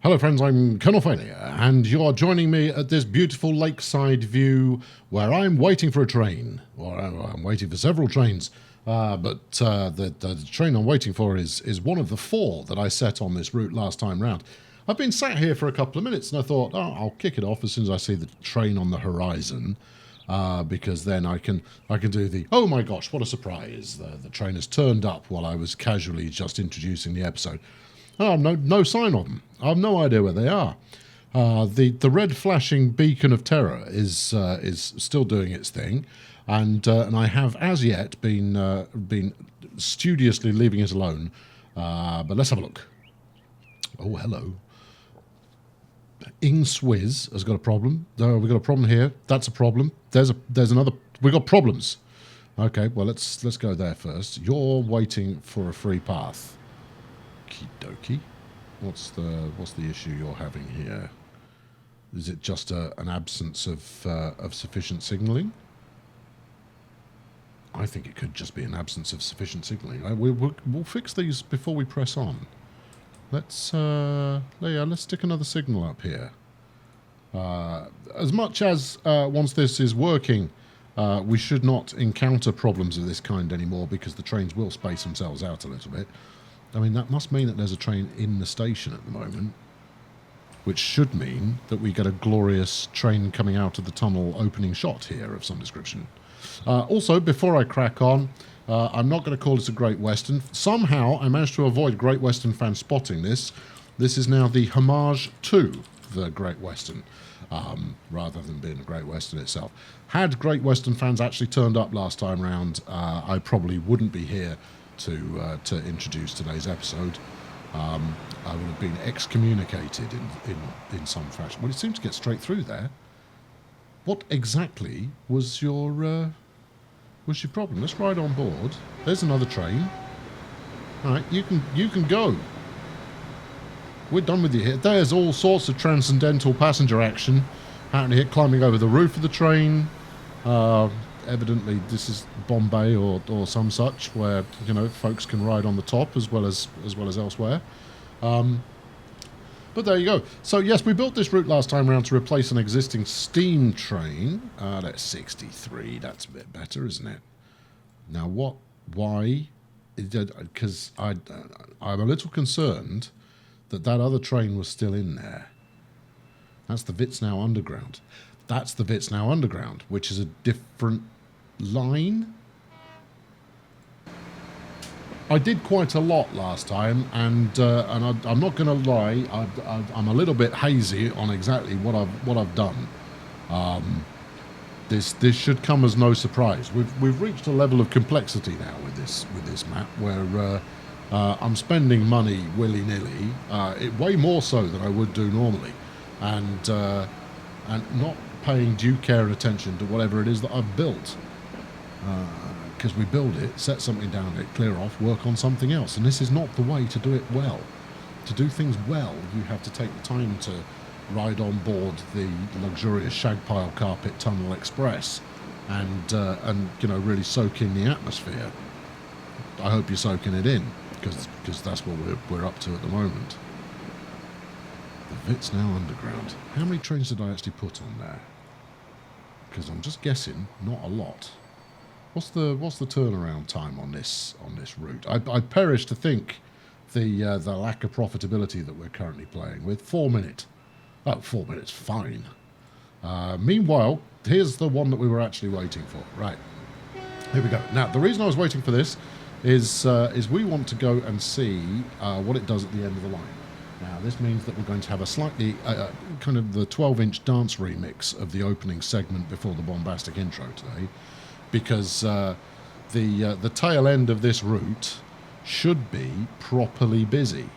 Hello friends, I'm Colonel Failure, and you're joining me at this beautiful lakeside view where I'm waiting for a train. Or I'm waiting for several trains, but the train I'm waiting for is one of the four that I set on this route last time round. I've been sat here for a couple of minutes and I thought, oh, I'll kick it off as soon as I see the train on the horizon. Because then I can do the, oh my gosh, what a surprise, the train has turned up while I was casually just introducing the episode. Oh, no sign of them. I have no idea where they are. The red flashing beacon of terror is still doing its thing, and I have as yet been studiously leaving it alone. But let's have a look. Oh, hello. Ing Swizz has got a problem. We've got a problem here. That's a problem. There's another. We've got problems. Okay, well let's go there first. You're waiting for a free path. Okie dokie. What's the issue you're having here? Is it just an absence of sufficient signalling? I think it could just be an absence of sufficient signalling. We'll fix these before we press on. Let's stick another signal up here. As much as once this is working, we should not encounter problems of this kind anymore because the trains will space themselves out a little bit. I mean, that must mean that there's a train in the station at the moment, which should mean that we get a glorious train coming out of the tunnel opening shot here of some description. Also, before I crack on, I'm not going to call this a Great Western. Somehow, I managed to avoid Great Western fans spotting this. This is now the homage to the Great Western, rather than being a Great Western itself. Had Great Western fans actually turned up last time round, I probably wouldn't be here to introduce today's episode. I would have been excommunicated in some fashion. Well, it seemed to get straight through there. What exactly was your problem? Let's ride on board. There's another train. All right, you can go. We're done with you here. There's all sorts of transcendental passenger action happening here, climbing over the roof of the train. Evidently, this is Bombay or some such, where folks can ride on the top as well as elsewhere. But there you go. So yes, we built this route last time around to replace an existing steam train. That's 63. That's a bit better, isn't it? Now what? Why? Because I'm a little concerned that other train was still in there. That's the Vitsnau Underground. That's the Vitsnau Underground, which is a different line. I did quite a lot last time, and I'm not going to lie, I'm a little bit hazy on exactly what I've done. This should come as no surprise. We've reached a level of complexity now with this map where I'm spending money willy-nilly, way more so than I would do normally, and not paying due care and attention to whatever it is that I've built. Because we build it, set something down, it clear off, work on something else, and this is not the way to do it well. To do things well, you have to take the time to ride on board the luxurious shagpile carpet tunnel express, and really soak in the atmosphere. I hope you're soaking it in, because that's what we're up to at the moment. The Vitsnau Underground. How many trains did I actually put on there? Because I'm just guessing, not a lot. What's the turnaround time on this route? I perish to think the lack of profitability that we're currently playing with. 4 minutes. Oh, 4 minutes, fine. Meanwhile, here's the one that we were actually waiting for. Right, here we go. Now, the reason I was waiting for this is we want to go and see what it does at the end of the line. Now, this means that we're going to have a slightly kind of the 12-inch dance remix of the opening segment before the bombastic intro today, because the tail end of this route should be properly busy,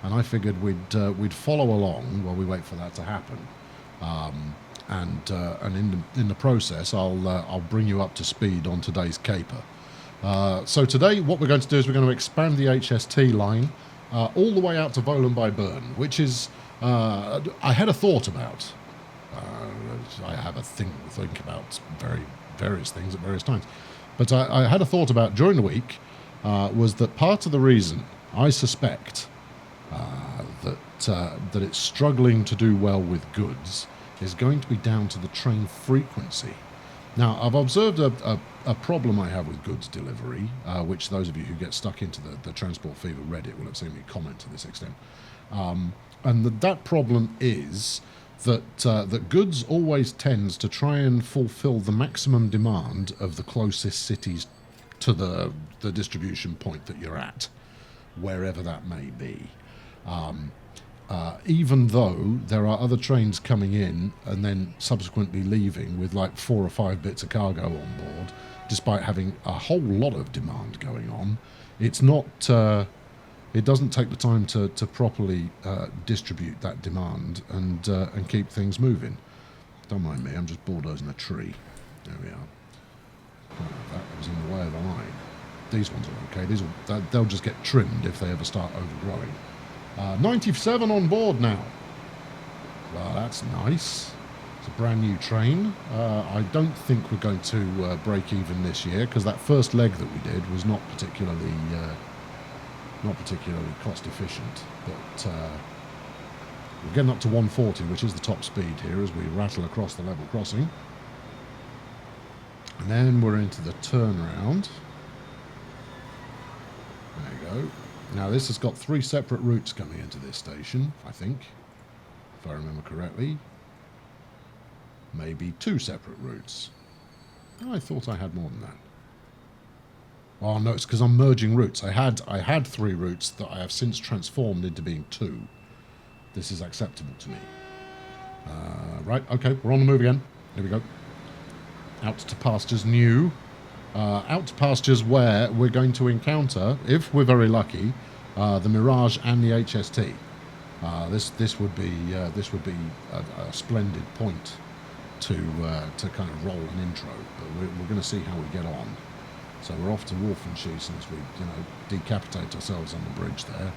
and I figured we'd follow along while we wait for that to happen, and in the process I'll bring you up to speed on today's caper. So today what we're going to do is we're going to expand the HST line all the way out to Volan by Bern, which is I had a thought about. I have a think about various things at various times, but I had a thought about during the week was that part of the reason I suspect that it's struggling to do well with goods is going to be down to the train frequency. Now, I've observed a problem I have with goods delivery, which those of you who get stuck into the Transport Fever Reddit will have seen me comment to this extent. And that problem is that goods always tends to try and fulfill the maximum demand of the closest cities to the distribution point that you're at, wherever that may be. Even though there are other trains coming in and then subsequently leaving with like 4 or 5 bits of cargo on board, despite having a whole lot of demand going on, it's not. It doesn't take the time to properly distribute that demand and keep things moving. Don't mind me, I'm just bulldozing a tree. There we are. That was in the way of the line. These ones are okay. They'll just get trimmed if they ever start overgrowing. 97 on board now. Well, that's nice. It's a brand new train. I don't think we're going to break even this year because that first leg that we did was not particularly cost efficient. But we're getting up to 140, which is the top speed here as we rattle across the level crossing. And then we're into the turnaround. There you go. Now this has got 3 separate routes coming into this station, I think, if I remember correctly. Maybe 2 separate routes. Oh, I thought I had more than that. Oh no, it's because I'm merging routes. I had 3 routes that I have since transformed into being 2. This is acceptable to me. Right, okay, we're on the move again. Here we go. Out to pastures new. Out to pastures where we're going to encounter, if we're very lucky, the Mirage and the HST. This would be a splendid point to kind of roll an intro, but we're going to see how we get on. So we're off to Wolfenschiessen as we decapitate ourselves on the bridge there.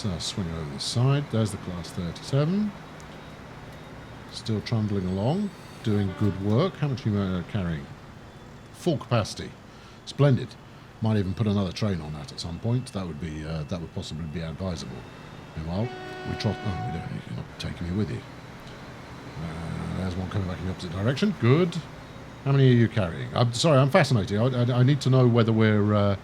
Let's swing over the side. There's the Class 37. Still trundling along, doing good work. How much are you carrying? Full capacity. Splendid. Might even put another train on that at some point. That would possibly be advisable. Meanwhile, we trot. Oh, we don't. You're not taking me with you. There's one coming back in the opposite direction. Good. How many are you carrying? I'm sorry. I'm fascinated. I need to know whether we're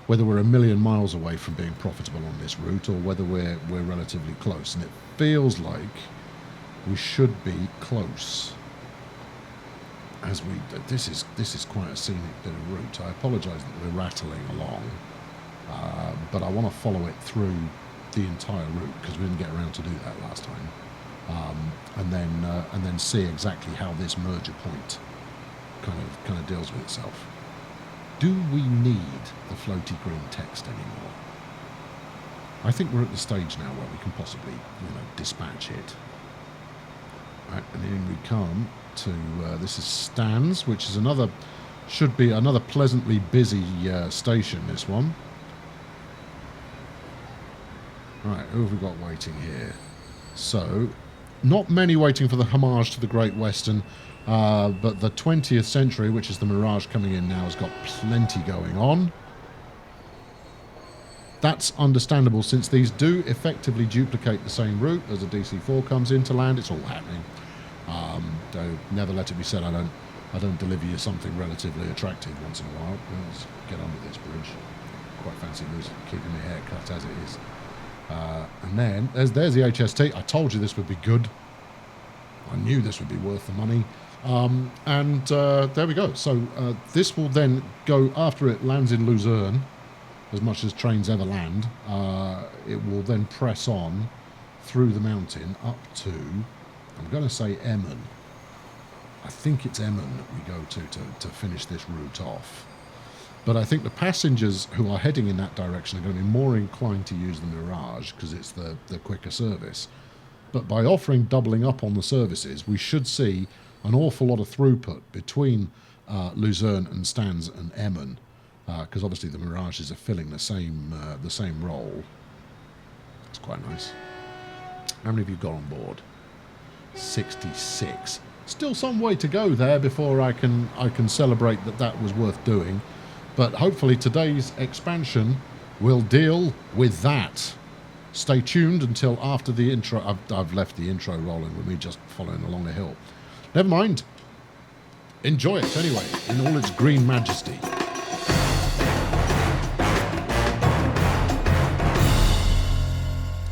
a million miles away from being profitable on this route, or whether we're relatively close. And it feels like we should be close. As this is quite a scenic bit of route. I apologise that we're rattling along, but I want to follow it through the entire route because we didn't get around to do that last time, and then see exactly how this merger point kind of deals with itself. Do we need the floaty green text anymore? I think we're at the stage now where we can possibly dispatch it. Right, and in we come to this is Stans, which is should be another pleasantly busy station, this one. Right, who have we got waiting here? So, not many waiting for the homage to the Great Western, but the 20th century, which is the Mirage coming in now, has got plenty going on. That's understandable since these do effectively duplicate the same route as a DC-4 comes into land. It's all happening. Though never let it be said I don't deliver you something relatively attractive once in a while. Let's get under this bridge. Quite fancy keeping my hair cut as it is. And then there's the HST. I told you this would be good. I knew this would be worth the money. And there we go. So this will then go after it lands in Luzerne, as much as trains ever land. It will then press on through the mountain up to, I'm going to say Emmen. I think it's Emmen that we go to finish this route off. But I think the passengers who are heading in that direction are going to be more inclined to use the Mirage because it's the quicker service. But by offering doubling up on the services, we should see an awful lot of throughput between Luzerne and Stans and Emmen, because obviously the Mirages are filling the same role. It's quite nice. How many have you got on board? 66. Still some way to go there before I can celebrate that was worth doing. But hopefully today's expansion will deal with that. Stay tuned until after the intro. I've left the intro rolling with me just following along a hill. Never mind. Enjoy it anyway, in all its green majesty.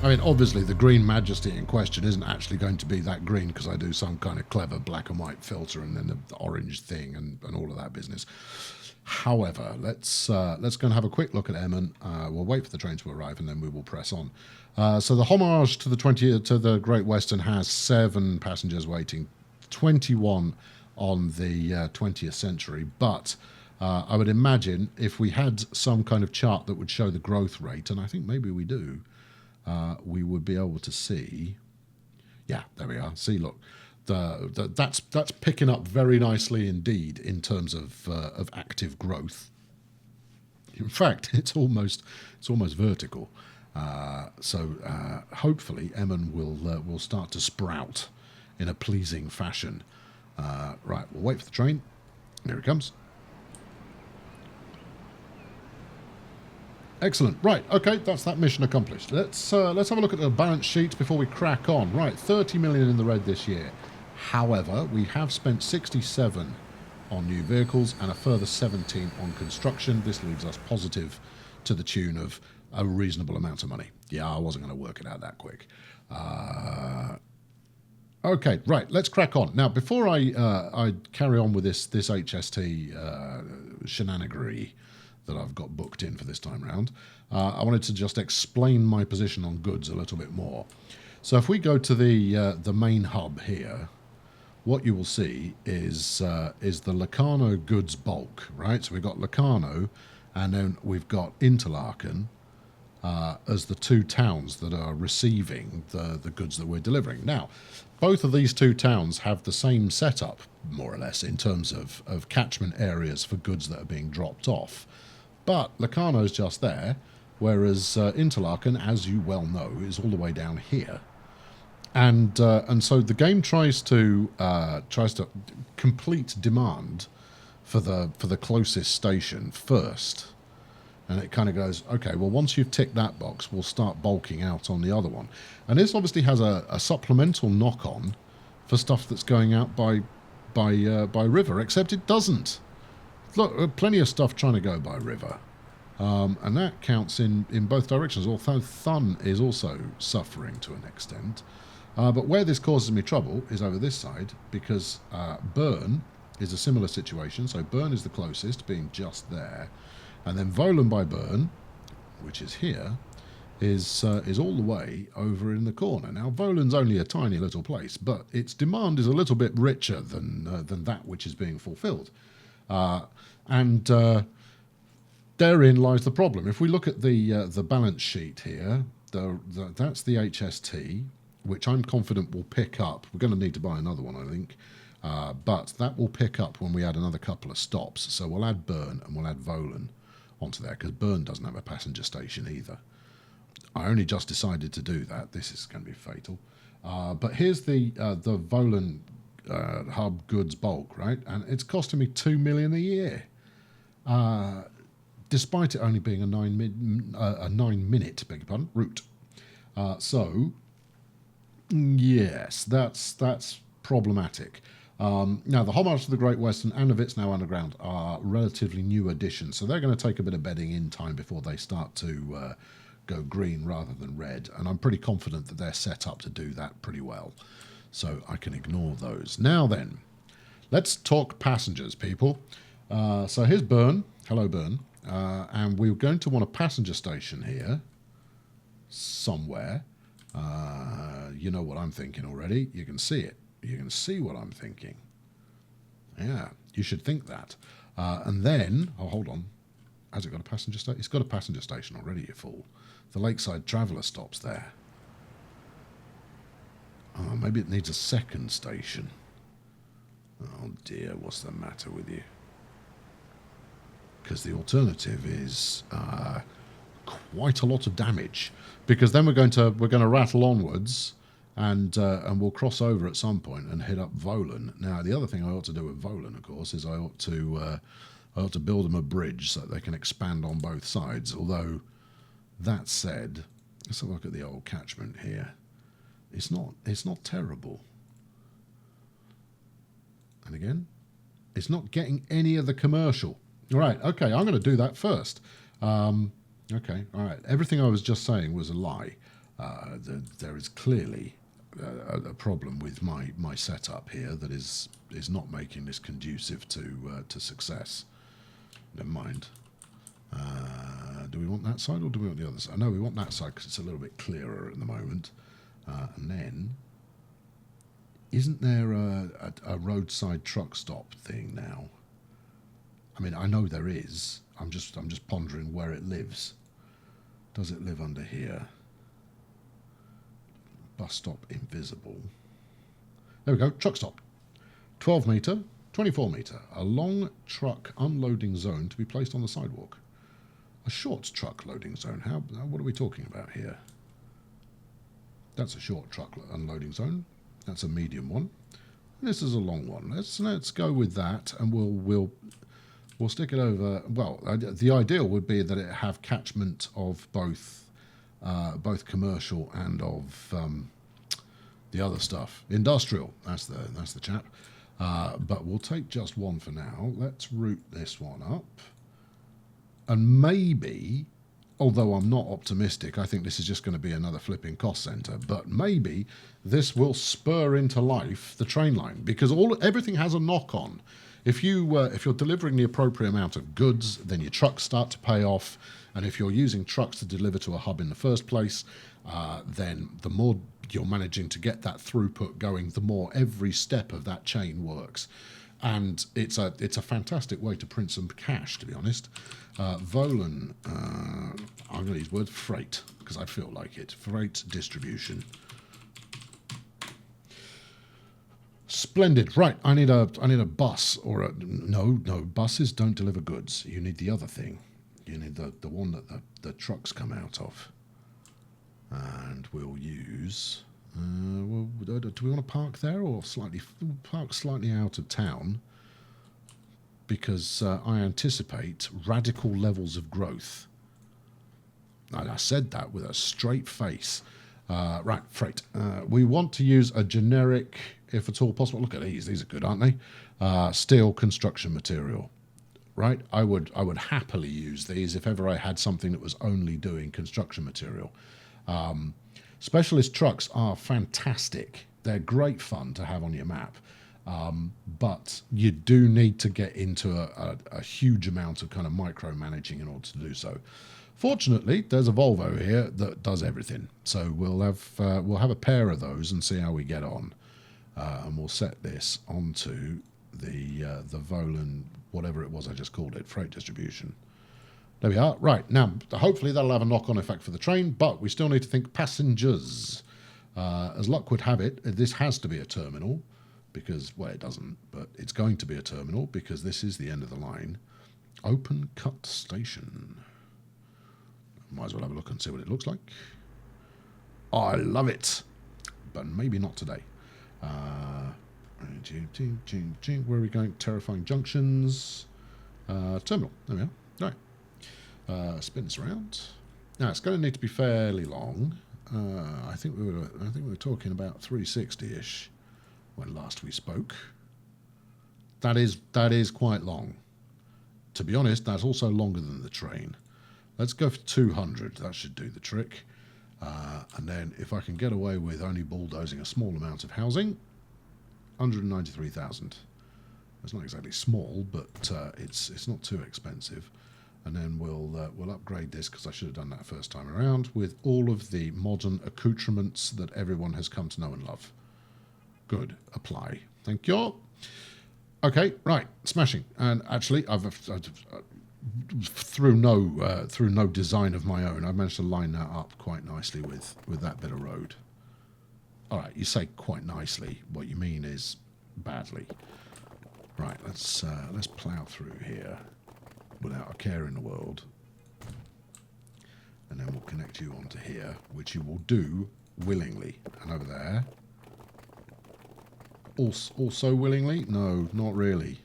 I mean, obviously, the green majesty in question isn't actually going to be that green because I do some kind of clever black and white filter and then the orange thing and all of that business. However, let's go and have a quick look at Emmen. We'll wait for the train to arrive and then we will press on. So the homage to the Great Western has 7 passengers waiting, 21 on the 20th century. But I would imagine if we had some kind of chart that would show the growth rate, and I think maybe we do, we would be able to see. Yeah, there we are. See, look, that's picking up very nicely indeed in terms of active growth. In fact, it's almost vertical. So hopefully, Emmen will start to sprout in a pleasing fashion. Right, we'll wait for the train. Here it comes. Excellent. Right, okay, that's that mission accomplished. Let's have a look at the balance sheet before we crack on. Right, 30 million in the red this year. However, we have spent 67 on new vehicles and a further 17 on construction. This leaves us positive to the tune of a reasonable amount of money. Yeah, I wasn't going to work it out that quick. Okay, right, let's crack on. Now, before I carry on with this HST shenanigery that I've got booked in for this time round, I wanted to just explain my position on goods a little bit more. So if we go to the main hub here, what you will see is the Locarno goods bulk, right? So we've got Locarno, and then we've got Interlaken as the 2 towns that are receiving the goods that we're delivering. Now, both of these 2 towns have the same setup, more or less, in terms of catchment areas for goods that are being dropped off. But Locarno's just there, whereas Interlaken, as you well know, is all the way down here. And so the game tries to complete demand for the closest station first. And it kind of goes, okay, well, once you've ticked that box, we'll start bulking out on the other one. And this obviously has a supplemental knock-on for stuff that's going out by river, except it doesn't. Look, plenty of stuff trying to go by river. And that counts in both directions, although Thun is also suffering to an extent. But where this causes me trouble is over this side, because Bern is a similar situation. So Bern is the closest, being just there. And then Volan by Bern, which is here, is all the way over in the corner. Now, Volan's only a tiny little place, but its demand is a little bit richer than that which is being fulfilled. And therein lies the problem. If we look at the balance sheet here, that's the HST, which I'm confident will pick up. We're going to need to buy another one, I think. But that will pick up when we add another couple of stops. So we'll add Bern and we'll add Volan onto there, because Bern doesn't have a passenger station either. I only just decided to do that. This is going to be fatal. But here's the Volan hub goods bulk, right? And it's costing me 2 million a year, despite it only being a 9-minute, beg your pardon, route. So yes, that's problematic. Now, the homage to the Great Western and the Vitsnau Underground are relatively new additions, so they're going to take a bit of bedding in time before they start to go green rather than red, and I'm pretty confident that they're set up to do that pretty well, so I can ignore those. Now then, let's talk passengers, people. So here's Bern. Hello, Bern. And we're going to want a passenger station here somewhere. You know what I'm thinking already. You can see it. You can see what I'm thinking. Yeah, you should think that. And then, oh, hold on. Has it got a passenger station? It's got a passenger station already, you fool. The Lakeside Traveller stops there. Oh, maybe it needs a second station. Oh dear, what's the matter with you? Because the alternative is quite a lot of damage. Because then we're going to rattle onwards. And we'll cross over at some point and hit up Volan. Now, the other thing I ought to do with Volan, of course, is I ought to build them a bridge so that they can expand on both sides. Although, that said, Let's have a look at the old catchment here. It's not terrible. And again, it's not getting any of the commercial. Right, okay, I'm going to do that first. Okay, all right. Everything I was just saying was a lie. There is clearly a problem with my setup here that is not making this conducive to success. Never mind. Do we want that side or do we want the other side? No, we want that side because it's a little bit clearer at the moment. And then, isn't there a roadside truck stop thing now? I mean, I know there is. I'm just pondering where it lives. Does it live under here? Bus stop invisible. There we go. Truck stop. 12 metre, 24 metre. A long truck unloading zone to be placed on the sidewalk. A short truck loading zone. What are we talking about here? That's a short truck unloading zone. That's a medium one. This is a long one. Let's go with that, and we'll stick it over. Well, the ideal would be that it have catchment of both commercial and of the other stuff, industrial. That's the chap. But we'll take just one for now. Let's route this one up. And maybe, although I'm not optimistic, I think this is just going to be another flipping cost centre, but maybe this will spur into life the train line, because everything has a knock-on. If you're delivering the appropriate amount of goods, then your trucks start to pay off, and if you're using trucks to deliver to a hub in the first place, then the more you're managing to get that throughput going, the more every step of that chain works. And it's a fantastic way to print some cash, to be honest. Volan, I'm going to use the word freight because I feel like it. Freight distribution. Splendid. Right, I need a bus or no, buses don't deliver goods. You need the other thing. You need the one that the trucks come out of. And we'll use. Do we want to park there or park slightly out of town? Because I anticipate radical levels of growth. And I said that with a straight face. Right, freight. We want to use a generic, if at all possible. Look at these. These are good, aren't they? Steel construction material. Right? I would happily use these if ever I had something that was only doing construction material. Specialist trucks are fantastic. They're great fun to have on your map. But you do need to get into a huge amount of kind of micromanaging in order to do so. Fortunately, there's a Volvo here that does everything. So we'll have a pair of those and see how we get on. And we'll set this onto the Volan, whatever it was I just called it, freight distribution. There we are. Right, now, hopefully that'll have a knock-on effect for the train, but we still need to think passengers. As luck would have it, this has to be a terminal, because, well, it doesn't, but it's going to be a terminal, because this is the end of the line. Open cut station. Might as well have a look and see what it looks like. I love it, but maybe not today. Where are we going? Terrifying junctions. Terminal. There we are. Right. Spin this around. Now it's going to need to be fairly long. I think we were talking about 360-ish when last we spoke. That is quite long. To be honest, that's also longer than the train. Let's go for 200. That should do the trick. And then if I can get away with only bulldozing a small amount of housing, 193,000. It's not exactly small, but it's not too expensive. And then we'll upgrade this, because I should have done that first time around, with all of the modern accoutrements that everyone has come to know and love. Good. Apply. Thank you. Okay, right. Smashing. And actually, I've through no design of my own, I've managed to line that up quite nicely with that bit of road. All right, you say quite nicely. What you mean is badly. Right. Let's plough through here without a care in the world, and then we'll connect you onto here, which you will do willingly. And over there, also willingly? No, not really.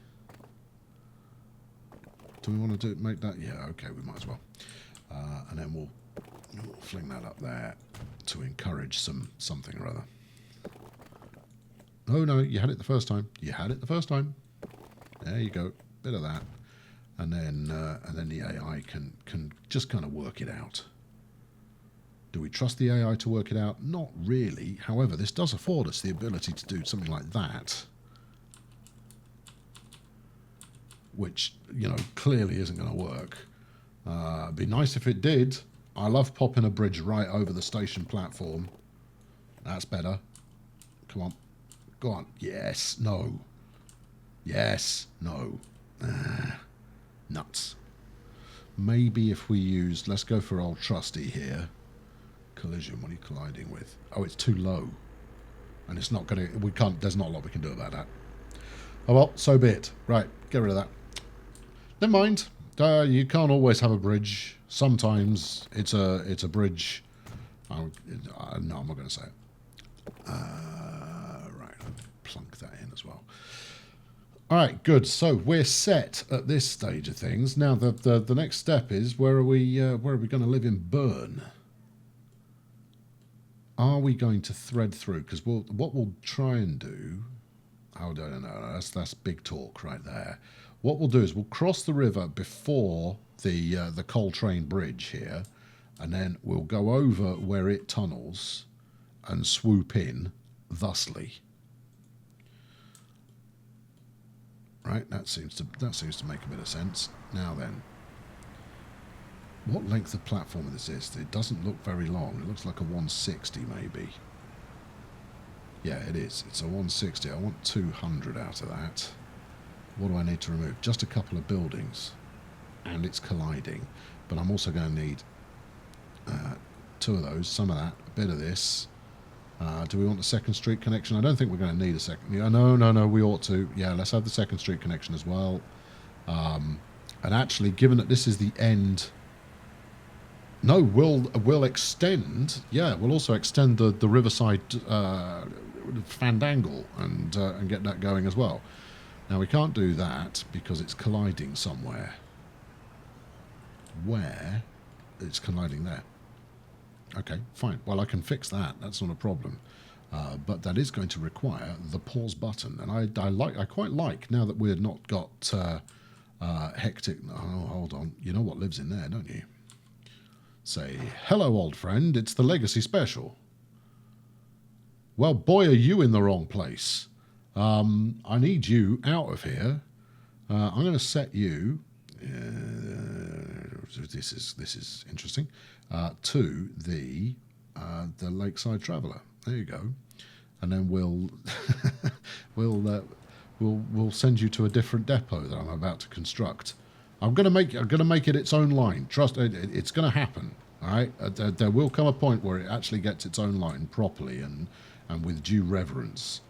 Do we want to make that? Yeah, okay, we might as well. And then we'll We'll fling that up there to encourage something or other. Oh no, you had it the first time. You had it the first time. There you go. Bit of that. And then the AI can just kind of work it out. Do we trust the AI to work it out? Not really. However, this does afford us the ability to do something like that, which, you know, clearly isn't going to work. It'd be nice if it did. I love popping a bridge right over the station platform. That's better. Come on. Go on. Yes. No. Yes. No. Nuts. Maybe if we used... Let's go for old trusty here. Collision. What are you colliding with? Oh, it's too low. And it's not going to... We can't... There's not a lot we can do about that. Oh, well, so be it. Right. Get rid of that. Never mind. You can't always have a bridge. Sometimes it's a bridge. No, I'm not going to say it. Right, I'll plunk that in as well. All right, good. So we're set at this stage of things. Now the next step is where are we going to live in Bern? Are we going to thread through? Because what we'll try and do. Oh, no. That's big talk right there. What we'll do is we'll cross the river before the Coltrane Bridge here, and then we'll go over where it tunnels and swoop in thusly. Right, that seems to make a bit of sense. Now then, what length of platform is this? It doesn't look very long. It looks like a 160 maybe. Yeah, it is. It's a 160. I want 200 out of that. What do I need to remove? Just a couple of buildings. And it's colliding. But I'm also going to need 2 of those, some of that, a bit of this. Do we want the second street connection? I don't think we're going to need a second. Yeah, no, we ought to. Yeah, let's have the second street connection as well. And actually, given that this is the end... No, we'll extend... Yeah, we'll also extend the Riverside Fandangle and get that going as well. Now, we can't do that because it's colliding somewhere. Where? It's colliding there. Okay, fine. Well, I can fix that. That's not a problem. But that is going to require the pause button. And I quite like, now that we've not got hectic... Oh, hold on. You know what lives in there, don't you? Say, hello, old friend. It's the Legacy Special. Well, boy, are you in the wrong place. I need you out of here. I'm going to set you... this is interesting. To the Lakeside Traveller. There you go. And then we'll we'll send you to a different depot that I'm about to construct. I'm going to make it its own line. Trust it's going to happen. All right. There will come a point where it actually gets its own line properly and with due reverence.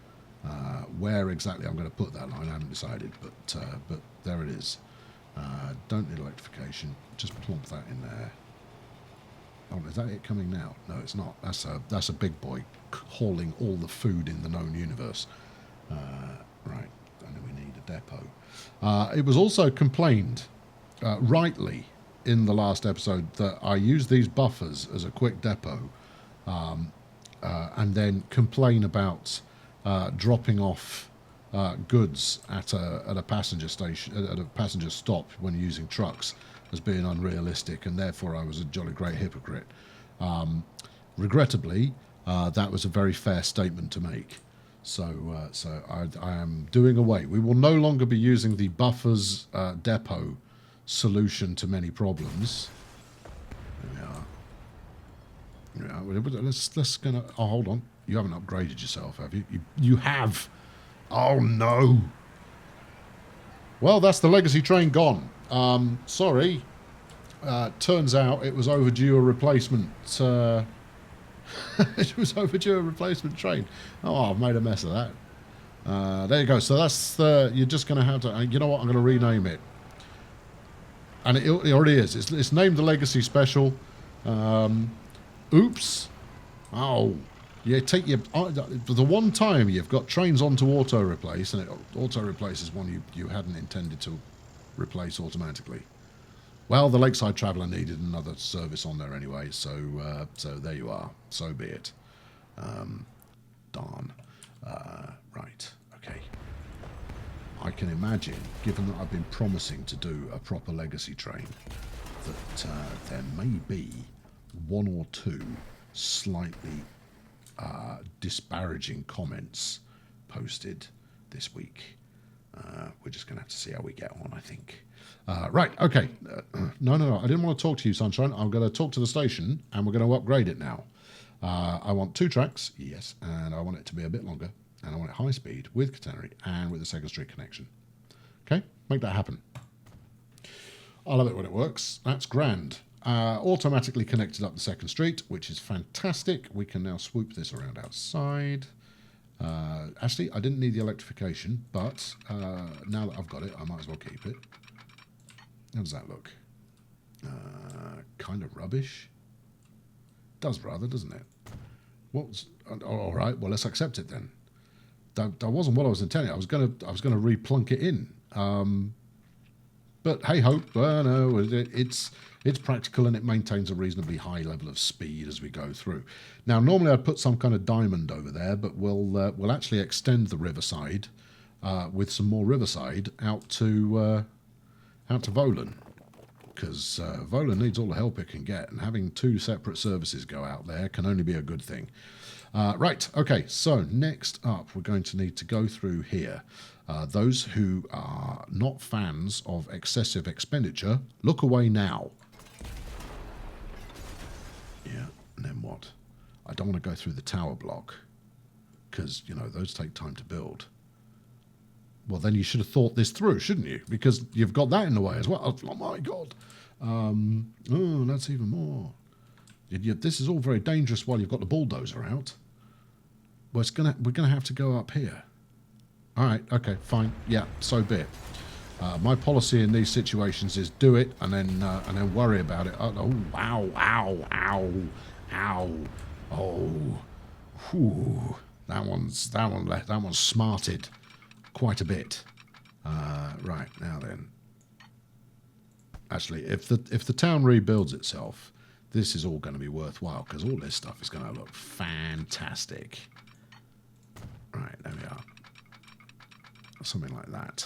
Where exactly I'm going to put that line, I haven't decided, but there it is. Don't need electrification. Just plump that in there. Oh, is that it coming now? No, it's not. That's a big boy hauling all the food in the known universe. Right, and then we need a depot. It was also complained, rightly, in the last episode that I use these buffers as a quick depot, and then complain about dropping off goods at a passenger station, at a passenger stop when using trucks, as being unrealistic, and therefore I was a jolly great hypocrite. Regrettably, that was a very fair statement to make. So I am doing away. We will no longer be using the buffers depot solution to many problems. Yeah, let's gonna. Oh, hold on. You haven't upgraded yourself, have you? You have. Oh no. Well, that's the legacy train gone. Sorry. Turns out it was overdue a replacement. It was overdue a replacement train. Oh, I've made a mess of that. There you go. So that's you're just going to have to. You know what? I'm going to rename it. And it already is. It's named the Legacy Special. Oops. Oh. You take your the one time you've got trains onto auto replace, and it auto replaces one you hadn't intended to replace automatically. Well, the Lakeside Traveller needed another service on there anyway, so so there you are. So be it. Darn. Right. Okay. I can imagine, given that I've been promising to do a proper legacy train, that there may be one or two slightly disparaging comments posted this week. We're just going to have to see how we get on, I think. Right, okay. No, I didn't want to talk to you, Sunshine. I'm going to talk to the station, and we're going to upgrade it now. I want 2 tracks, yes, and I want it to be a bit longer, and I want it high speed with catenary and with a Second Street connection. Okay, make that happen. I love it when it works. That's grand. Automatically connected up the Second Street, which is fantastic. We can now swoop this around outside. Actually, I didn't need the electrification, but now that I've got it, I might as well keep it. How does that look? Kind of rubbish. Does rather, doesn't it? What's all right? Well, let's accept it then. That wasn't what I was intending. I was gonna replunk it in. But hey ho, no, it's practical and it maintains a reasonably high level of speed as we go through. Now, normally I'd put some kind of diamond over there, but we'll actually extend the riverside with some more riverside out to Volan, because Volan needs all the help it can get, and having 2 separate services go out there can only be a good thing. Right, okay, so next up we're going to need to go through here. Those who are not fans of excessive expenditure, look away now. Yeah, and then what? I don't want to go through the tower block, because, you know, those take time to build. Well, then you should have thought this through, shouldn't you? Because you've got that in the way as well. Oh, my God. Oh, that's even more. This is all very dangerous while you've got the bulldozer out. Well, we're gonna have to go up here. All right, okay, fine. Yeah, so be it. My policy in these situations is do it and then worry about it. Oh, ow, ow, ow, ow. Oh, whew. That one's smarted quite a bit. Right, now then. Actually, if the town rebuilds itself, this is all going to be worthwhile, because all this stuff is going to look fantastic. Right, there we are. Something like that.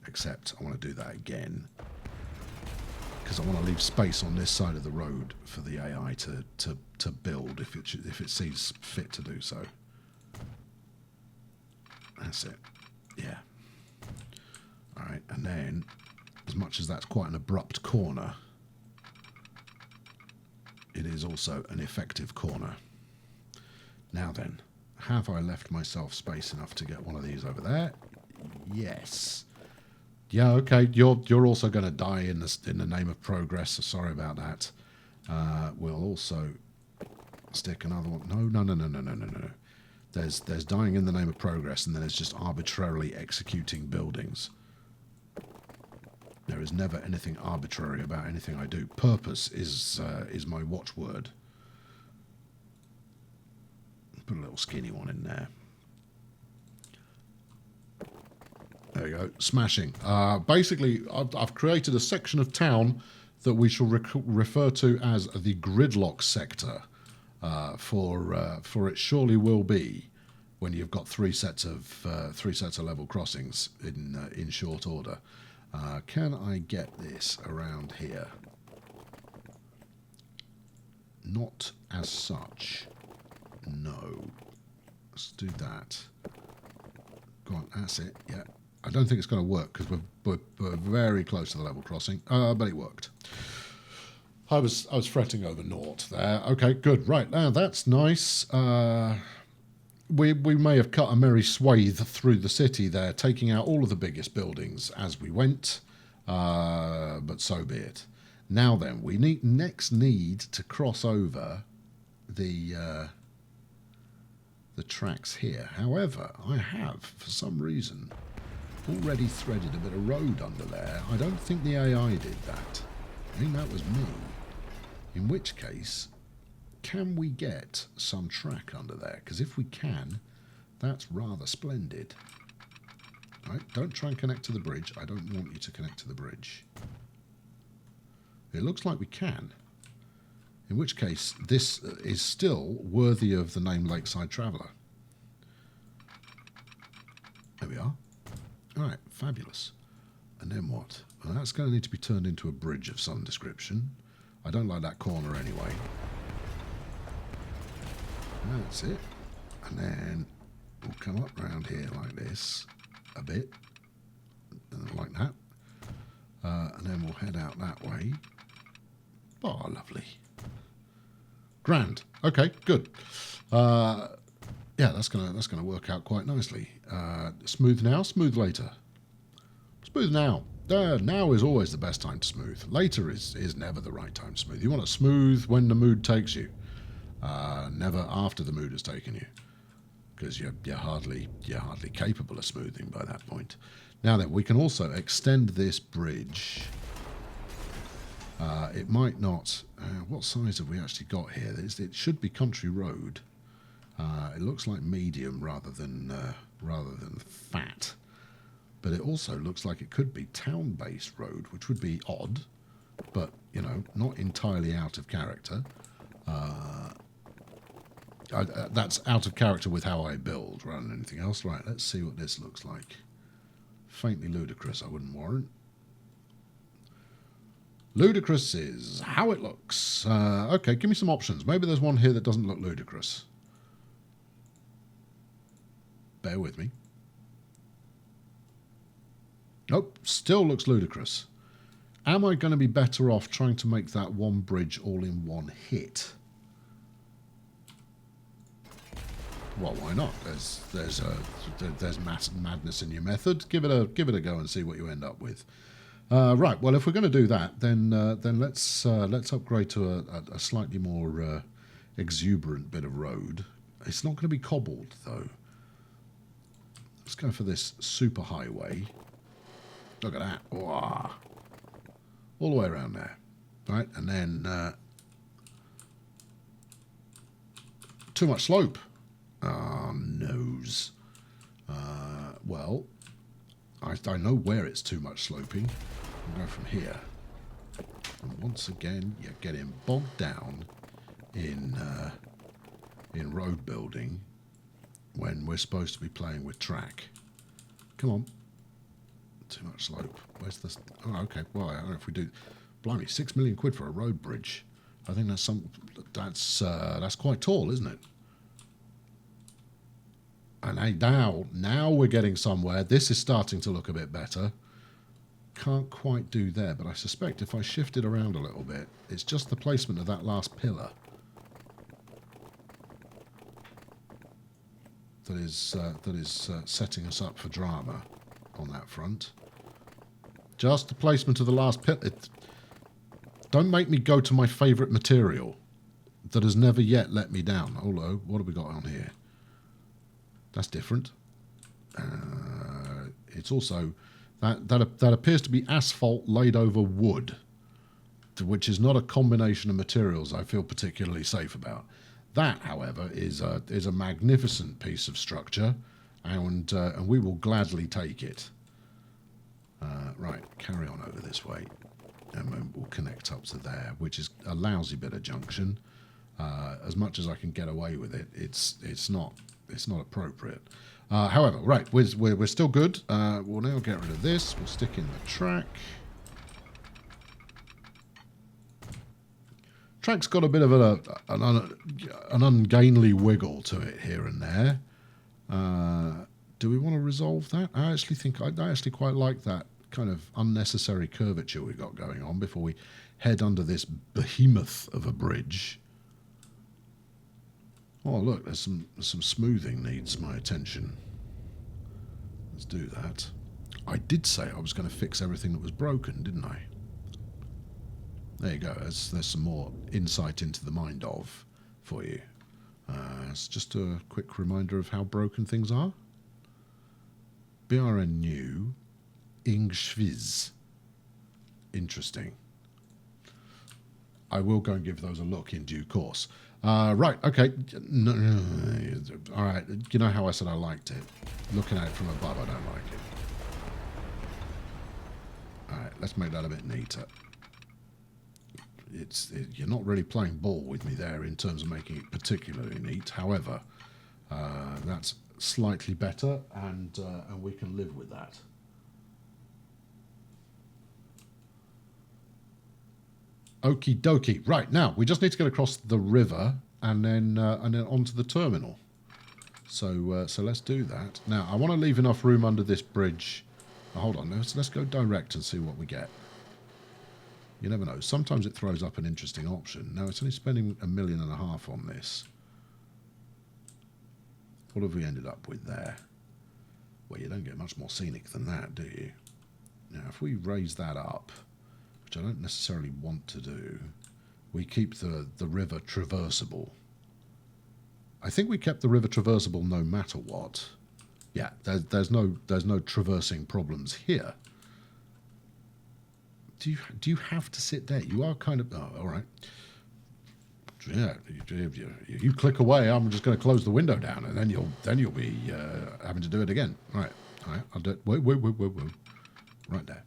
Except I want to do that again, because I want to leave space on this side of the road for the AI to build if it sees fit to do so. That's it. Yeah. All right, and then, as much as that's quite an abrupt corner, it is also an effective corner. Now then, have I left myself space enough to get one of these over there? Yes. Yeah, okay, you're also going to die in the name of progress, so sorry about that. We'll also stick another one. No. There's dying in the name of progress, and then there's just arbitrarily executing buildings. There is never anything arbitrary about anything I do. Purpose is my watchword. Put a little skinny one in there. There you go. Smashing. Basically, I've created a section of town that we shall refer to as the gridlock sector. For it surely will be when you've got three sets of level crossings in short order. Can I get this around here? Not as such. No. Let's do that. Go on, that's it. Yeah. I don't think it's going to work because we're very close to the level crossing, but it worked. I was fretting over naught there. Okay, good. Right, now that's nice. We may have cut a merry swathe through the city there, taking out all of the biggest buildings as we went, but so be it. Now then, we next need to cross over the tracks here. However, I have, for some reason, already threaded a bit of road under there. I don't think the AI did that. I think that was me. In which case, can we get some track under there? Because if we can, that's rather splendid. Right, don't try and connect to the bridge. I don't want you to connect to the bridge. It looks like we can. In which case, this is still worthy of the name Lakeside Traveller. There we are. Alright, fabulous. And then what? Well, that's going to need to be turned into a bridge of some description. I don't like that corner anyway. That's it. And then we'll come up round here like this a bit. Like that. And then we'll head out that way. Oh, lovely. Grand. Okay, good. Yeah, that's gonna work out quite nicely. Smooth now, smooth later. Smooth now. Now is always the best time to smooth. Later is never the right time to smooth. You want to smooth when the mood takes you. Never after the mood has taken you. Because you're hardly capable of smoothing by that point. Now then, we can also extend this bridge. It might not... what size have we actually got here? It should be country road. It looks like medium rather than fat. But it also looks like it could be town-based road, which would be odd, but, you know, not entirely out of character. That's out of character with how I build rather than anything else. Right, let's see what this looks like. Faintly ludicrous, I wouldn't warrant. Ludicrous is how it looks. Okay, give me some options. Maybe there's one here that doesn't look ludicrous. Bear with me. Nope, still looks ludicrous. Am I going to be better off trying to make that one bridge all in one hit? Well, why not? There's madness in your method. Give it a go and see what you end up with. Right. Well, if we're going to do that, then let's upgrade to a slightly more exuberant bit of road. It's not going to be cobbled though. Let's go for this super highway. Look at that. Wow. All the way around there. Right, and then too much slope. Ah, nose. Well, I know where it's too much sloping. I'll go from here. And once again, you're getting bogged down in road building when we're supposed to be playing with track. Come on. Too much slope. Where's this? Oh, okay. Well, I don't know if we do. Blimey, 6 million quid for a road bridge. I think that's quite tall, isn't it? And now we're getting somewhere. This is starting to look a bit better. Can't quite do there, but I suspect if I shift it around a little bit, it's just the placement of that last pillar that is setting us up for drama on that front. Just the placement of the last pillar. Don't make me go to my favourite material that has never yet let me down. Although, what have we got on here? That's different. It's also that appears to be asphalt laid over wood, which is not a combination of materials I feel particularly safe about. That, however, is a magnificent piece of structure, and we will gladly take it. Right, carry on over this way, and then we'll connect up to there, which is a lousy bit of junction. As much as I can get away with it, it's not appropriate. However, right, we're still good. We'll now get rid of this. We'll stick in the track. Track's got a bit of an ungainly wiggle to it here and there. Do we want to resolve that? I actually think I actually quite like that kind of unnecessary curvature we've got going on before we head under this behemoth of a bridge. Oh, look, there's some smoothing needs my attention. Let's do that. I did say I was going to fix everything that was broken, didn't I? There you go. There's some more insight into the mind of for you. It's just a quick reminder of how broken things are. BRN new, Ingschwiz. Interesting. I will go and give those a look in due course. Right, okay. No, all right, you know how I said I liked it? Looking at it from above, I don't like it. All right, let's make that a bit neater. you're not really playing ball with me there in terms of making it particularly neat. However, that's slightly better, and we can live with that. Okie dokie. Right, now we just need to get across the river and then onto the terminal. So let's do that. Now I want to leave enough room under this bridge. Oh, hold on, let's go direct and see what we get. You never know. Sometimes it throws up an interesting option. Now it's only spending $1.5 million on this. What have we ended up with there? Well, you don't get much more scenic than that, do you? Now if we raise that up, which I don't necessarily want to do, we keep the river traversable. I think we kept the river traversable no matter what. Yeah, there's no traversing problems here. Do you have to sit there? You are kind of... Oh, all right. Yeah, you click away, I'm just going to close the window down, and then you'll be having to do it again. All right. I'll do it. Wait. Right there.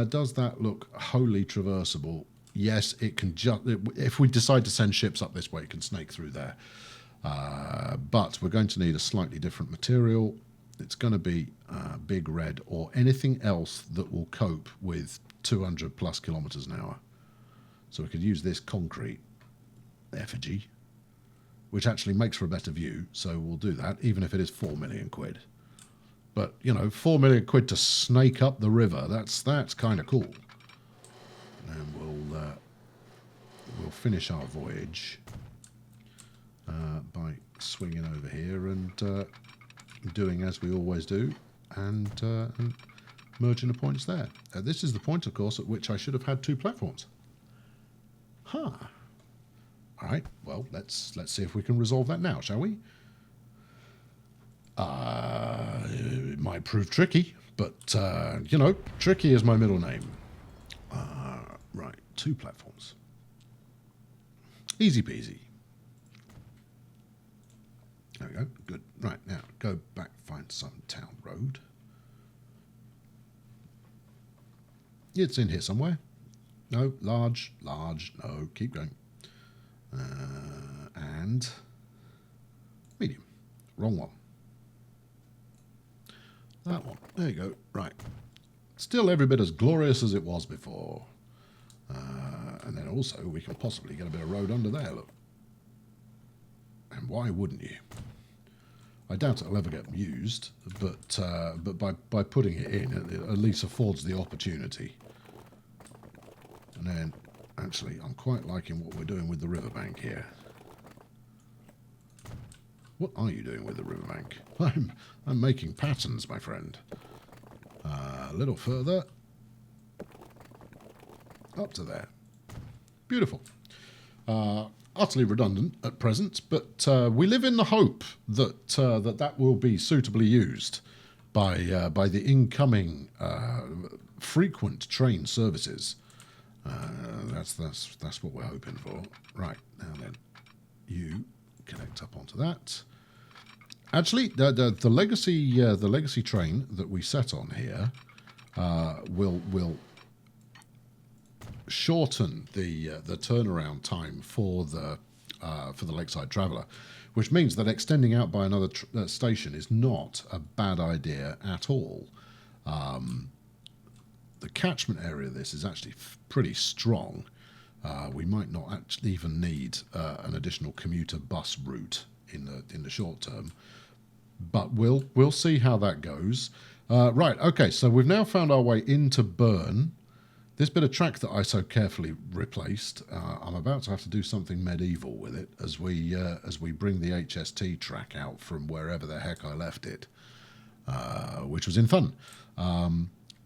Does that look wholly traversable? Yes, it can. If we decide to send ships up this way, it can snake through there. But we're going to need a slightly different material. It's going to be big red or anything else that will cope with 200 plus kilometers an hour. So we could use this concrete effigy, which actually makes for a better view. So we'll do that, even if it is 4 million quid. But, you know, 4 million quid to snake up the river, that's kind of cool. And we'll finish our voyage by swinging over here and doing as we always do, and merging the points there. This is the point, of course, at which I should have had 2 platforms. Huh. All right, well, let's see if we can resolve that now, shall we? It might prove tricky, but, you know, tricky is my middle name. Right, 2 platforms. Easy peasy. There we go, good. Right, now, go back, find some town road. It's in here somewhere. No, large, no, keep going. And medium, wrong one. That one, there you go, right. Still every bit as glorious as it was before. And then also we can possibly get a bit of road under there, look. And why wouldn't you? I doubt it'll ever get used, but by putting it in, it at least affords the opportunity. And then, actually, I'm quite liking what we're doing with the riverbank here. What are you doing with the riverbank? I'm making patterns, my friend. A little further. Up to there. Beautiful. Utterly redundant at present, but we live in the hope that that will be suitably used by the incoming frequent train services. That's what we're hoping for. Right, now then, you connect up onto that. Actually, the legacy train that we set on here will shorten the turnaround time for the Lakeside Traveller, which means that extending out by another station is not a bad idea at all. The catchment area of this is actually pretty strong. We might not actually even need an additional commuter bus route in the short term, but we'll see how that goes. Right, okay, so we've now found our way into Bern. This bit of track that I so carefully replaced, I'm about to have to do something medieval with it as we bring the HST track out from wherever the heck I left it, which was in fun.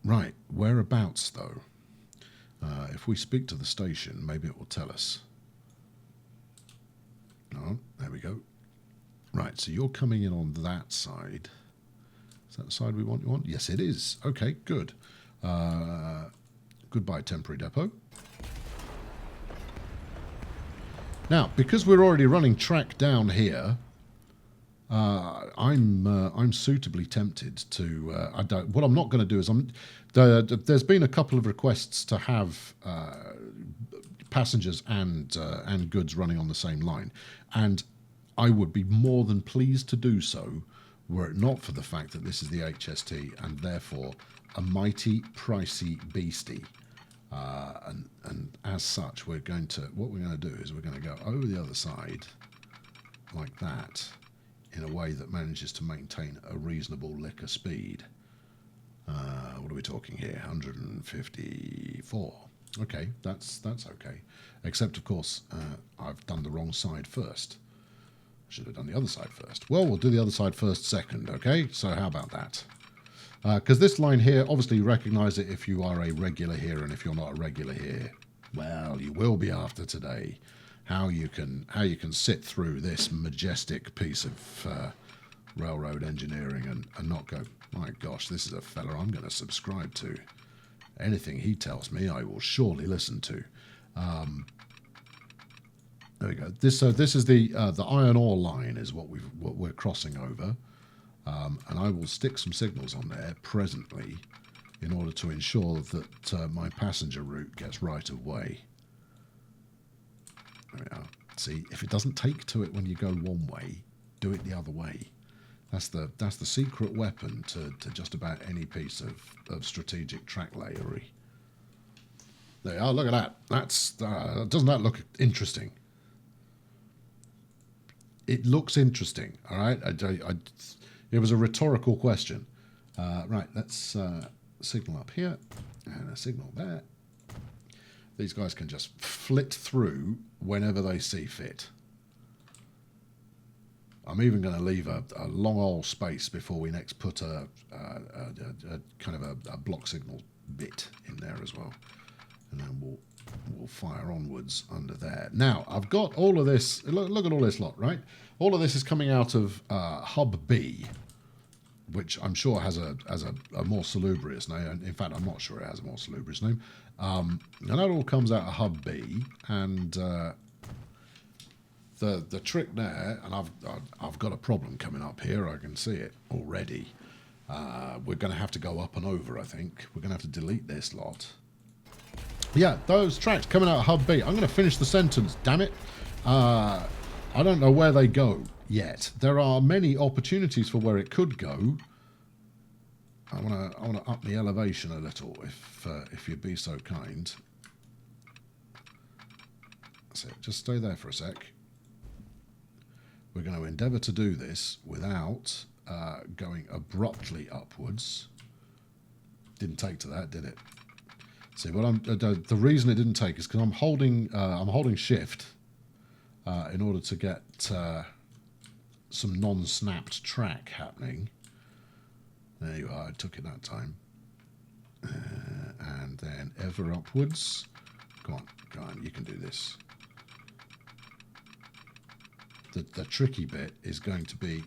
Right, whereabouts though? If we speak to the station, maybe it will tell us. No, there we go. Right, so you're coming in on that side. Is that the side we want you on? Yes, it is. Okay, good. Goodbye, temporary depot. Now, because we're already running track down here, I'm I'm suitably tempted to. I don't. What I'm not going to do is there's been a couple of requests to have passengers and goods running on the same line, and I would be more than pleased to do so were it not for the fact that this is the HST and therefore a mighty pricey beastie. And as such, what we're going to do is we're going to go over the other side like that in a way that manages to maintain a reasonable liquor speed. What are we talking here? 154. Okay, that's okay. Except, of course, I've done the wrong side first. Should have done the other side first. Well, we'll do the other side first second, okay? So how about that? Because this line here, obviously you recognise it if you are a regular here, and if you're not a regular here, well, you will be after today. How you can sit through this majestic piece of railroad engineering and not go, my gosh, this is a fella I'm going to subscribe to. Anything he tells me, I will surely listen to. There we go. This is the iron ore line is what we're crossing over, and I will stick some signals on there presently in order to ensure that my passenger route gets right of way. There we are. See, if it doesn't take to it when you go one way, do it the other way. That's the secret weapon to just about any piece of strategic track layery. There you are. Look at that. Doesn't that look interesting? It looks interesting. All right. It was a rhetorical question. Right. Let's signal up here and a signal there. These guys can just flit through whenever they see fit. I'm even going to leave a long old space before we next put a kind of a block signal bit in there as well, and then we'll fire onwards under there. Now I've got all of this. Look at all this lot, right? All of this is coming out of Hub B, which I'm sure has a more salubrious name. In fact, I'm not sure it has a more salubrious name. And that all comes out of Hub B, and the trick there, and I've got a problem coming up here. I can see it already. We're going to have to go up and over. I think we're going to have to delete this lot. Yeah, those tracks coming out of Hub B. I'm going to finish the sentence. Damn it! I don't know where they go yet. There are many opportunities for where it could go. I want to up the elevation a little, if you'd be so kind. That's it. Just stay there for a sec. We're going to endeavour to do this without going abruptly upwards. Didn't take to that, did it? See, what the reason it didn't take is because I'm holding shift in order to get some non-snapped track happening. There you are. I took it that time. And then ever upwards. Go on. You can do this. The tricky bit is going to be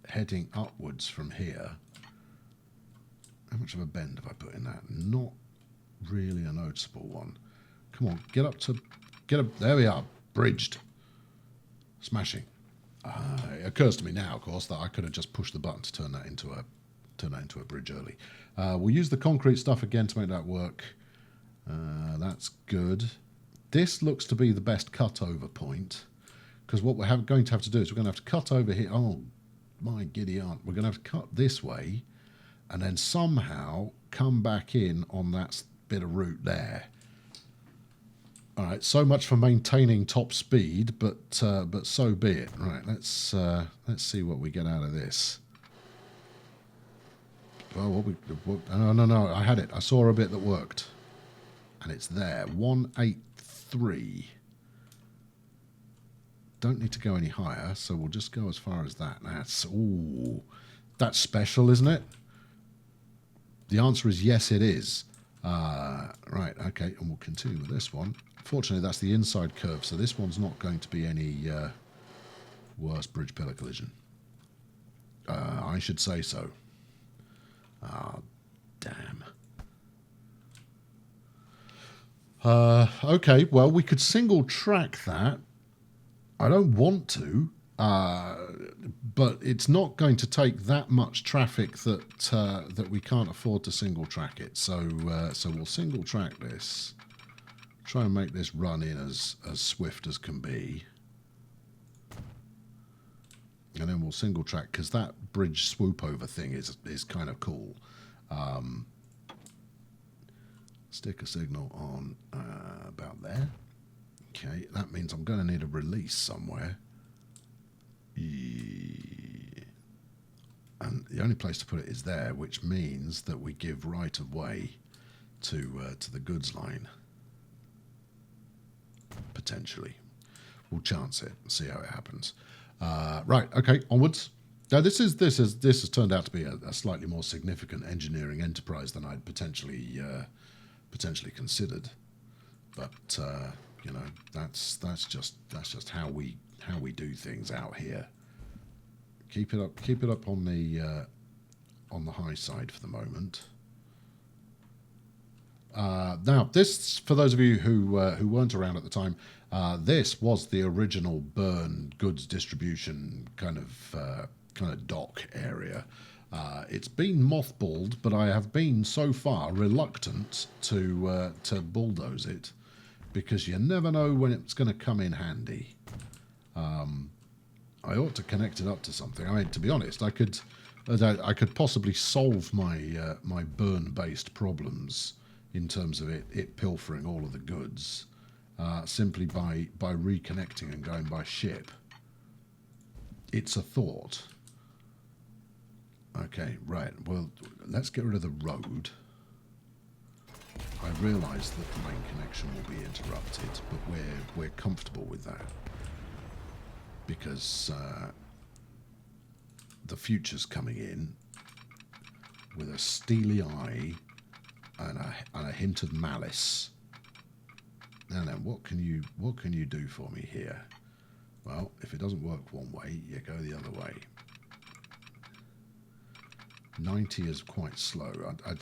heading upwards from here. How much of a bend have I put in that? Not really a noticeable one. Come on, get up. There we are, bridged. Smashing. It occurs to me now, of course, that I could have just pushed the button to turn that into a bridge early. We'll use the concrete stuff again to make that work. That's good. This looks to be the best cutover point. Because what we're going to have to do is we're going to have to cut over here. Oh, my giddy aunt. We're going to have to cut this way and then somehow come back in on that bit of route there. All right, so much for maintaining top speed, but so be it. Right, let's see what we get out of this. Well, no, I had it. I saw a bit that worked. And it's there, 183. Don't need to go any higher, so we'll just go as far as that. That's special, isn't it? The answer is yes, it is. Right, okay, and we'll continue with this one. Fortunately, that's the inside curve, so this one's not going to be any worse bridge pillar collision. I should say so. Damn. Okay, well, we could single track that. I don't want to. but it's not going to take that much traffic that we can't afford to single track it. So we'll single track this. Try and make this run in as swift as can be. And then we'll single track, because that bridge swoop over thing is kind of cool. Stick a signal on about there. Okay, that means I'm going to need a release somewhere. And the only place to put it is there, which means that we give right of way to the goods line. Potentially. We'll chance it and see how it happens. Right, okay, onwards. Now this has turned out to be a slightly more significant engineering enterprise than I'd potentially considered, but you know, that's just how we do things out here. Keep it up on the high side for the moment. Now, this, for those of you who weren't around at the time, this was the original Burn goods distribution kind of dock area. It's been mothballed, but I have been so far reluctant to bulldoze it, because you never know when it's going to come in handy. I ought to connect it up to something. I mean, to be honest, I could possibly solve my my burn-based problems in terms of it pilfering all of the goods simply by reconnecting and going by ship. It's a thought. Okay, right. Well, let's get rid of the road. I realise that the main connection will be interrupted, but we're comfortable with that, because the future's coming in with a steely eye and a hint of malice. Now then, what can you do for me here? Well, if it doesn't work one way, you go the other way. 90 is quite slow.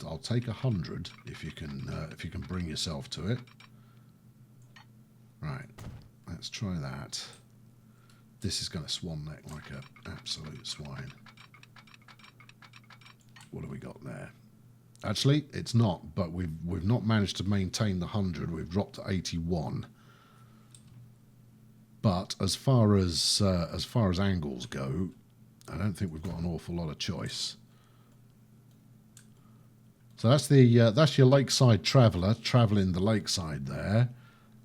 I'll take 100 if you can bring yourself to it. Right, let's try that. This is going to swan neck like an absolute swine. What have we got there? Actually, it's not, but we've not managed to maintain the 100. We've dropped to 81. But as far as angles go, I don't think we've got an awful lot of choice. So that's your lakeside traveller travelling the lakeside there.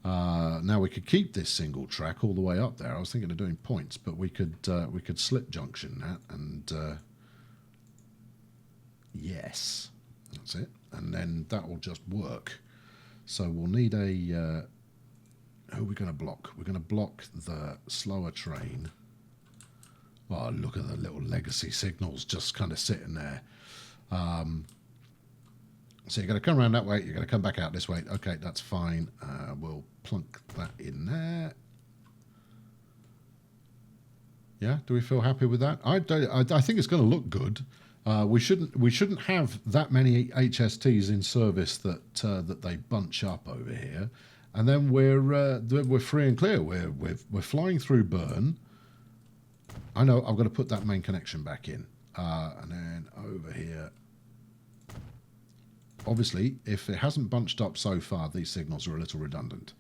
Now we could keep this single track all the way up there. I was thinking of doing points, but we could slip junction that, and yes, that's it. And then that will just work. So we'll need a who are we going to block? We're going to block the slower train. Oh, look at the little legacy signals just kind of sitting there. So you're going to come around that way, you're going to come back out this way. Okay, that's fine. We'll plunk that in there. Yeah, do we feel happy with that? I think it's going to look good. We shouldn't have that many HSTs in service that they bunch up over here, and then we're free and clear. We're flying through Burn. I know I've got to put that main connection back in, and then over here. Obviously, if it hasn't bunched up so far, these signals are a little redundant.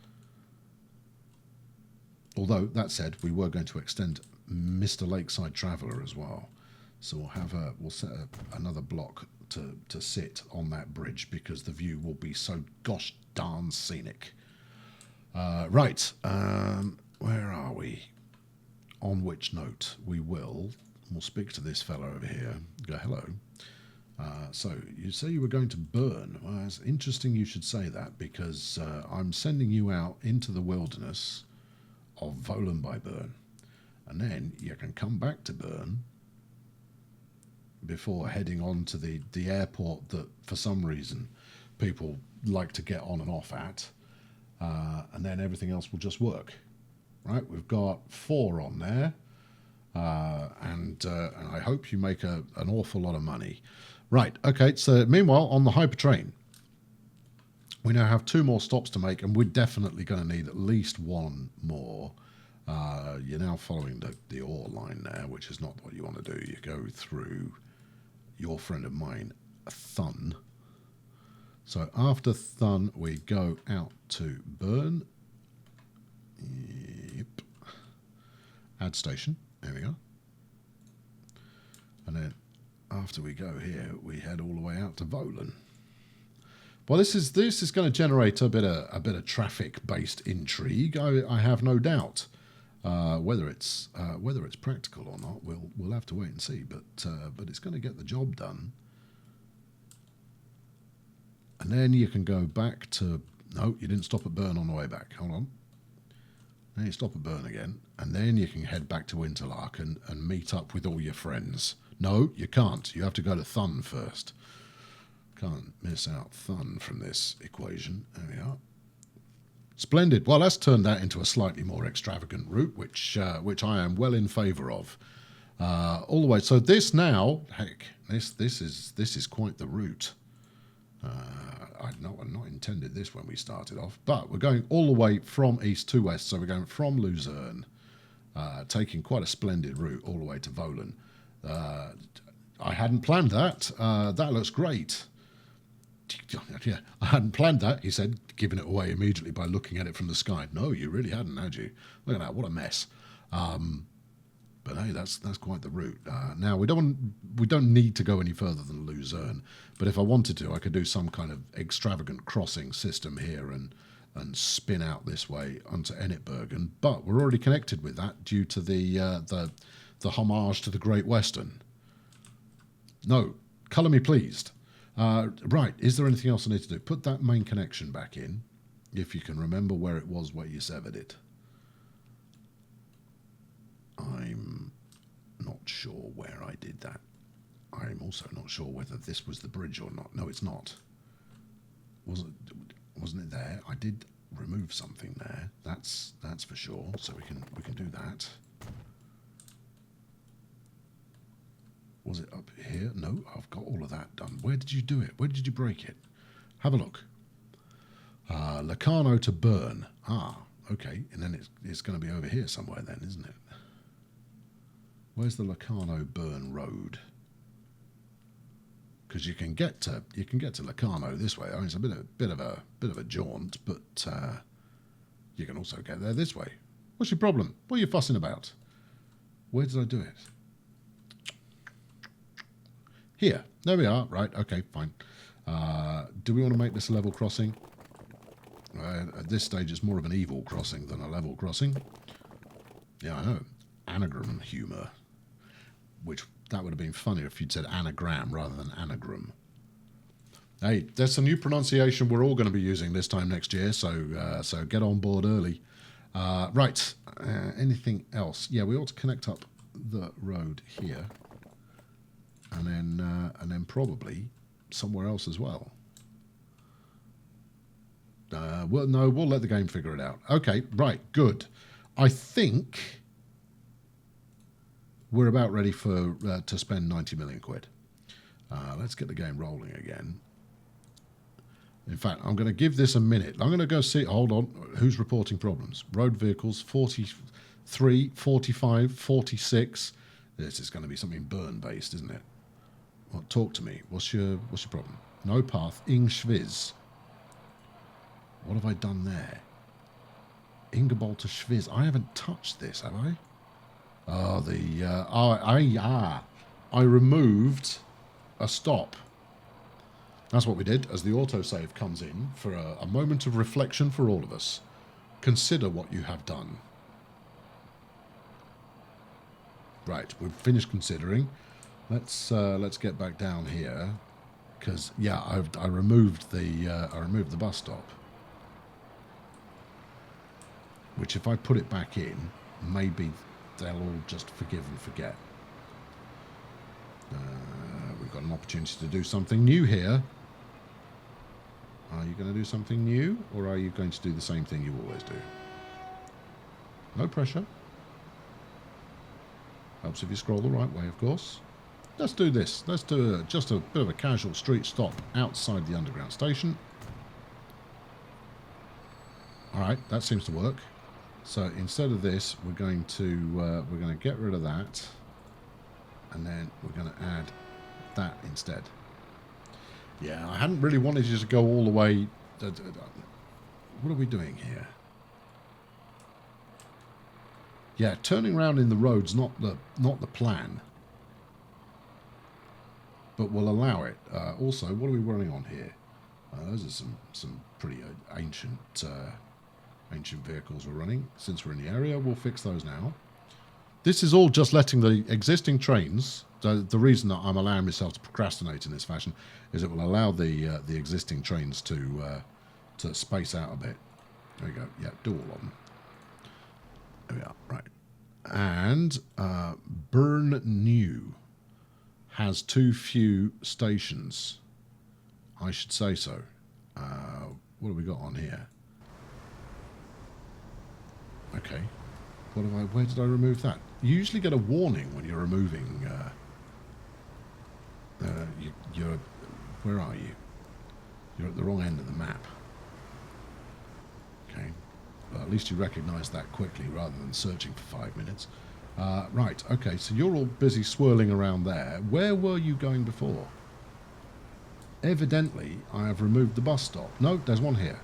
Although, that said, we were going to extend Mr. Lakeside Traveller as well. So we'll set another block to sit on that bridge, because the view will be so gosh darn scenic. Right, where are we? On which note we'll speak to this fellow over here. Go, hello. So you say you were going to Burn. Well, it's interesting you should say that, because I'm sending you out into the wilderness of Volan by Burn, and then you can come back to Burn before heading on to the airport that for some reason people like to get on and off at, and then everything else will just work. Right, we've got 4 on there, and I hope you make an awful lot of money. Right, okay, so meanwhile, on the Hypertrain, we now have 2 more stops to make, and we're definitely going to need at least 1 more. You're now following the ore line there, which is not what you want to do. You go through your friend of mine, Thun. So after Thun, we go out to Burn. Yep. Add station. There we go. And then after we go here, we head all the way out to Volan. Well, this is going to generate a bit of traffic-based intrigue. I have no doubt. Whether it's practical or not, we'll have to wait and see. But it's going to get the job done. And then you can go back to... No, you didn't stop at Burn on the way back. Hold on. Then you stop at Burn again. And then you can head back to Interlark and meet up with all your friends. No, you can't. You have to go to Thun first. Can't miss out Thun from this equation. There we are. Splendid. Well, that's turned that into a slightly more extravagant route, which I am well in favour of. All the way. So this now, heck, this is quite the route. I'd not intended this when we started off, but we're going all the way from east to west. So we're going from Luzerne, taking quite a splendid route all the way to Volan. I hadn't planned that. That looks great. Yeah, I hadn't planned that, he said, giving it away immediately by looking at it from the sky. No, you really hadn't, had you? Look at that, what a mess. But hey, that's quite the route. Now we don't need to go any further than Luzerne, but if I wanted to, I could do some kind of extravagant crossing system here and spin out this way onto Ennetbergen. But we're already connected with that due to the homage to the Great Western. No, colour me pleased. Right, is there anything else I need to do? Put that main connection back in, if you can remember where it was where you severed it. I'm not sure where I did that. I'm also not sure whether this was the bridge or not. No, it's not. Wasn't it there? I did remove something there. That's for sure. So we can do that. Was it up here? No, I've got all of that done. Where did you do it? Where did you break it? Have a look. Locarno to Burn. Ah, okay. And then it's going to be over here somewhere then, isn't it? Where's the Locarno Burn Road? Because you can get to Locarno this way. I mean, it's a bit of a jaunt, but you can also get there this way. What's your problem? What are you fussing about? Where did I do it? Here. There we are. Right. Okay, fine. Do we want to make this a level crossing? At this stage, it's more of an evil crossing than a level crossing. Yeah, I know. Anagram humour. Which, that would have been funnier if you'd said anagram rather than anagram. Hey, that's a new pronunciation we're all going to be using this time next year, so get on board early. Right. Anything else? Yeah, we ought to connect up the road here. And then probably somewhere else as well. Well, no, we'll let the game figure it out. Okay, right, good. I think we're about ready for to spend 90 million quid. Let's get the game rolling again. In fact, I'm going to give this a minute. I'm going to go see, hold on, who's reporting problems? Road vehicles, 43, 45, 46. This is going to be something burn-based, isn't it? Well, talk to me. What's your problem? No path. Ing Schwiz. What have I done there? Ingeborg to Schwiz. I haven't touched this, have I? Oh, I removed a stop. That's what we did as the autosave comes in for a moment of reflection for all of us. Consider what you have done. Right, we've finished considering. Let's get back down here, because yeah, I removed the bus stop, which if I put it back in, maybe they'll all just forgive and forget. We've got an opportunity to do something new here. Are you going to do something new, or are you going to do the same thing you always do? No pressure. Helps if you scroll the right way, of course. Let's do this. Let's do just a bit of a casual street stop outside the underground station. All right, that seems to work. So instead of this, we're going to get rid of that, and then we're going to add that instead. Yeah, I hadn't really wanted you to go all the way. What are we doing here? Yeah, turning around in the road's not the plan, but we'll allow it. Also, what are we running on here? Those are some pretty ancient vehicles we're running. Since we're in the area, we'll fix those now. This is all just letting the existing trains. The reason that I'm allowing myself to procrastinate in this fashion is it will allow the existing trains to space out a bit. There we go. Yeah, do all of them. There we are. Right. And Burn New has too few stations. I should say so. What have we got on here? Okay. What have I? Where did I remove that? You usually get a warning when you're removing. You're. Where are you? You're at the wrong end of the map. Okay. Well, at least you recognise that quickly rather than searching for 5 minutes. Right. Okay. So you're all busy swirling around there. Where were you going before? Evidently, I have removed the bus stop. No, there's one here.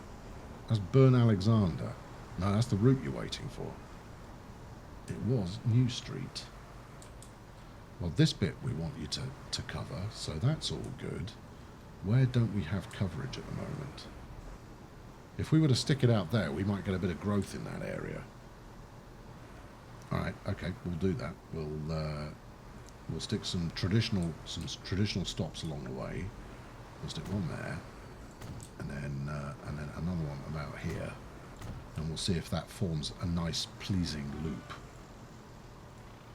That's Burn Alexander. No, that's the route you're waiting for. It was New Street. Well, this bit we want you to cover, so that's all good. Where don't we have coverage at the moment? If we were to stick it out there, we might get a bit of growth in that area. All right, okay, we'll do that. We'll stick some traditional stops along the way. We'll stick one there, and then another one about here, and we'll see if that forms a nice, pleasing loop.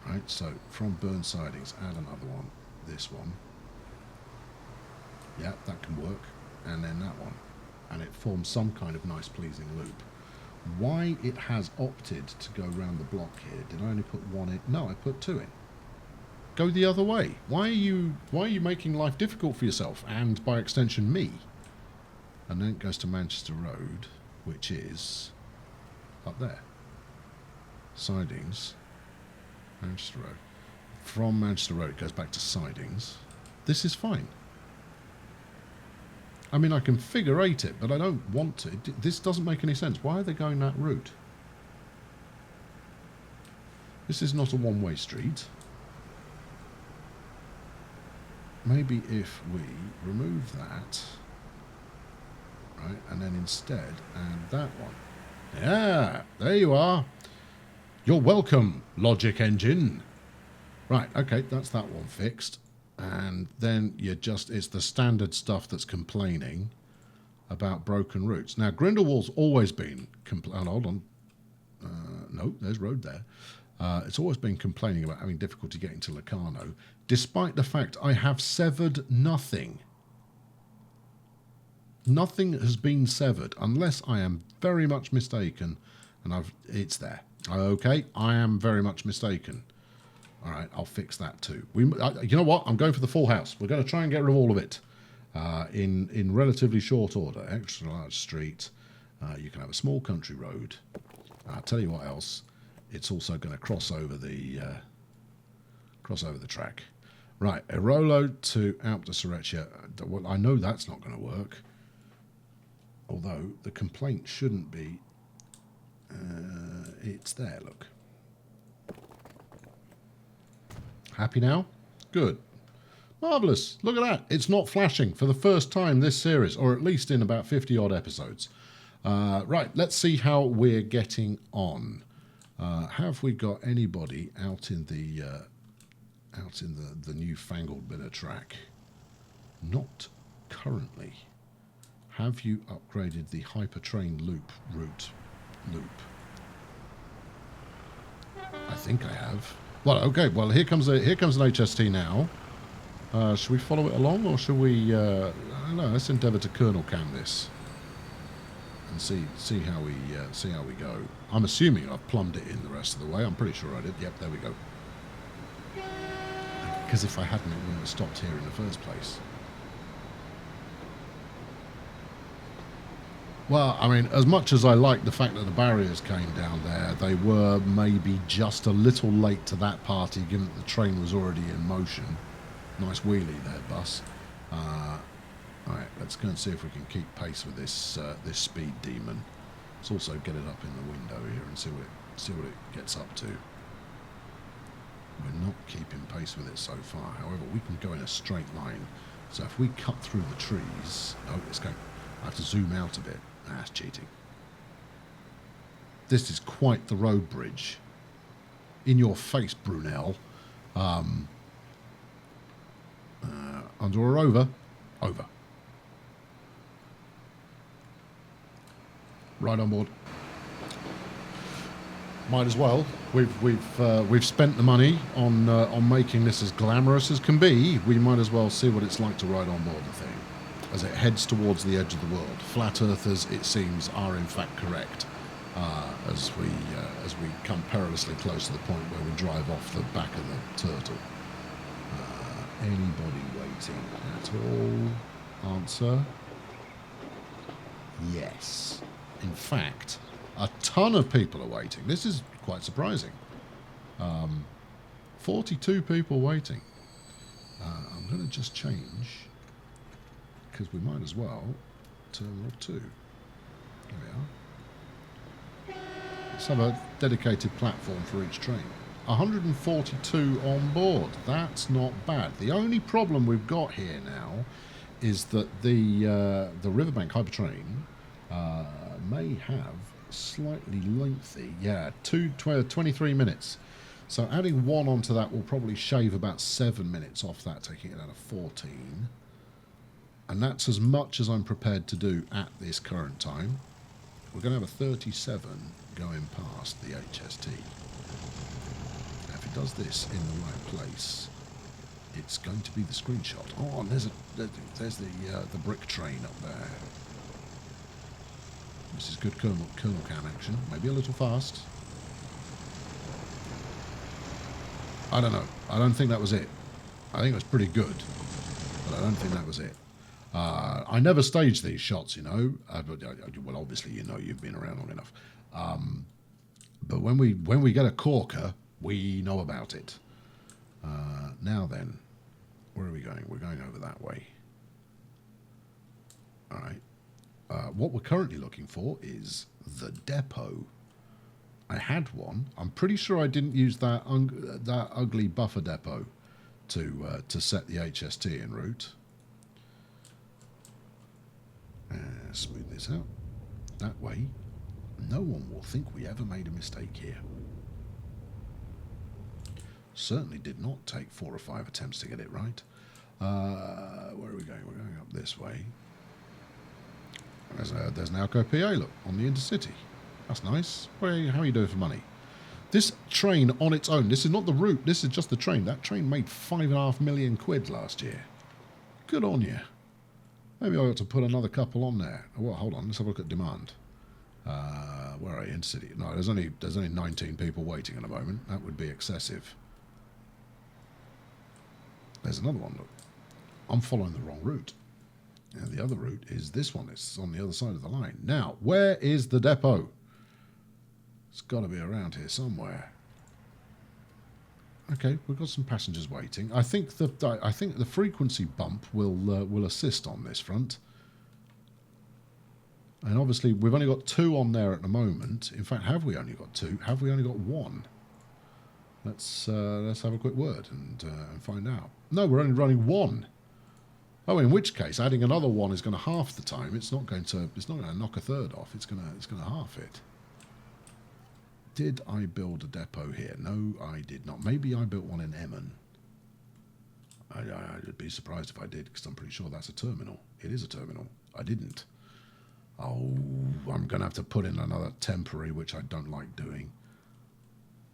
Right, so from Burn Sidings, add another one. This one. Yeah, that can work. And then that one. And it forms some kind of nice, pleasing loop. Why it has opted to go around the block here? Did I only put one in? No, I put two in. Go the other way. Why are you making life difficult for yourself and by extension me? And then it goes to Manchester Road, which is up there. Sidings. Manchester Road. From Manchester Road, it goes back to Sidings. This is fine. I mean, I can figure eight it, but I don't want to. This doesn't make any sense. Why are they going that route? This is not a one-way street. Maybe if we remove that, right, and then instead add that one. Yeah, there you are. You're welcome, Logic Engine. Right, okay, that's that one fixed. And then it's the standard stuff that's complaining about broken routes. Now, Grindelwald's always been hold on. No, there's road there. It's always been complaining about having difficulty getting to Locarno, despite the fact I have severed nothing. Nothing has been severed, unless I am very much mistaken, and it's there. Okay, I am very much mistaken. All right, I'll fix that too. You know what? I'm going for the full house. We're going to try and get rid of all of it in relatively short order. Extra large street. You can have a small country road. I'll tell you what else. It's also going to cross over the track. Right, Erolo to Alp de Sorecchia. Well, I know that's not going to work. Although the complaint shouldn't be. It's there, look. Happy now? Good. Marvellous. Look at that. It's not flashing for the first time this series, or at least in about 50-odd episodes. Right, let's see how we're getting on. Have we got anybody out in the newfangled bit of track? Not currently. Have you upgraded the hypertrain route? I think I have. Well, okay. Well, here comes an HST now. Should we follow it along, or should we? I don't know. Let's endeavour to Colonel Cam this and see how we go. I'm assuming I've plumbed it in the rest of the way. I'm pretty sure I did. Yep, there we go. Because if I hadn't, it wouldn't have stopped here in the first place. Well, I mean, as much as I like the fact that the barriers came down there, they were maybe just a little late to that party, given that the train was already in motion. Nice wheelie there, bus. All right, let's go and see if we can keep pace with this this speed demon. Let's also get it up in the window here and see what it gets up to. We're not keeping pace with it so far. However, we can go in a straight line. So if we cut through the trees... Oh, it's going... I have to zoom out a bit. That's cheating. This is quite the road bridge. In your face, Brunel. Under or over? Over. Right on board. Might as well. We've spent the money on making this as glamorous as can be. We might as well see what it's like to ride on board the thing as it heads towards the edge of the world. Flat Earthers, it seems, are in fact correct as we come perilously close to the point where we drive off the back of the turtle. Anybody waiting at all? Answer: yes. In fact, a ton of people are waiting. This is quite surprising. 42 people waiting. I'm going to just change, because we might as well. Terminal 2. There we are. Let's have a dedicated platform for each train. 142 on board. That's not bad. The only problem we've got here now is that the Riverbank Hypertrain may have slightly lengthy, 23 minutes. So adding one onto that will probably shave about 7 minutes off that, taking it down to 14. And that's as much as I'm prepared to do at this current time. We're going to have a 37 going past the HST. Now, if it does this in the right place, it's going to be the screenshot. Oh, and there's the brick train up there. This is good Colonel Cam action. Maybe a little fast. I don't know. I don't think that was it. I think it was pretty good, but I don't think that was it. I never stage these shots, you know. Well, obviously, you know, you've been around long enough. But when we get a corker, we know about it. Now then, where are we going? We're going over that way. All right. What we're currently looking for is the depot. I had one. I'm pretty sure I didn't use that ugly buffer depot to set the HST en route. Smooth this out. That way, no one will think we ever made a mistake here. Certainly did not take 4 or 5 attempts to get it right. Where are we going? We're going up this way. There's an Alco PA, look, on the Intercity. That's nice. How are you doing for money? This train on its own, this is not the route, this is just the train. That train made £5.5 million last year. Good on you. Maybe I ought to put another couple on there. Oh, well, hold on, let's have a look at demand. Where are you? Intercity? No, there's only 19 people waiting at the moment. That would be excessive. There's another one, look. I'm following the wrong route. And the other route is this one. It's on the other side of the line. Now, where is the depot? It's got to be around here somewhere. Okay, we've got some passengers waiting. I think the frequency bump will assist on this front. And obviously, we've only got 2 on there at the moment. In fact, have we only got 2? Have we only got 1? Let's have a quick word and find out. No, we're only running 1. Oh, in which case, adding another 1 is going to half the time. It's not going to knock a third off. It's going to half it. Did I build a depot here? No, I did not. Maybe I built one in Emmen. I'd be surprised if I did, because I'm pretty sure that's a terminal. It is a terminal. I didn't. Oh, I'm going to have to put in another temporary, which I don't like doing.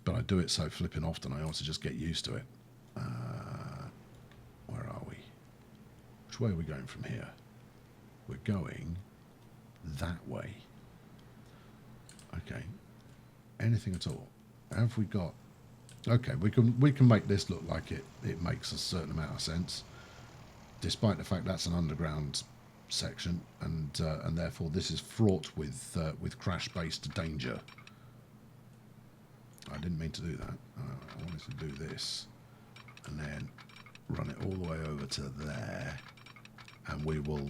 But I do it so flipping often, I also just get used to it. Where are we? Which way are we going from here? We're going that way. Okay. Anything at all? Have we got... Okay, we can make this look like it makes a certain amount of sense, despite the fact that's an underground section, and therefore this is fraught with crash-based danger. I didn't mean to do that. I wanted to do this, and then run it all the way over to there, and we will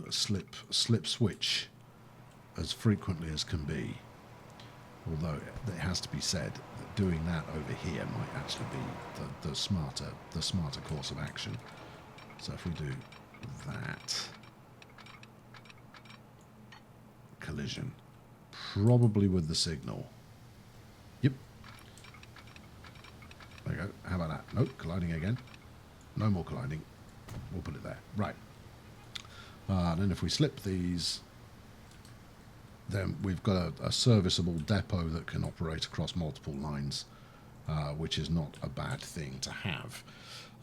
slip switch as frequently as can be. Although it has to be said that doing that over here might actually be the smarter course of action. So if we do that, collision, probably with the signal. Yep. There you go. How about that? Nope, colliding again. No more colliding. We'll put it there. Right. Then if we slip these, then we've got a serviceable depot that can operate across multiple lines, which is not a bad thing to have.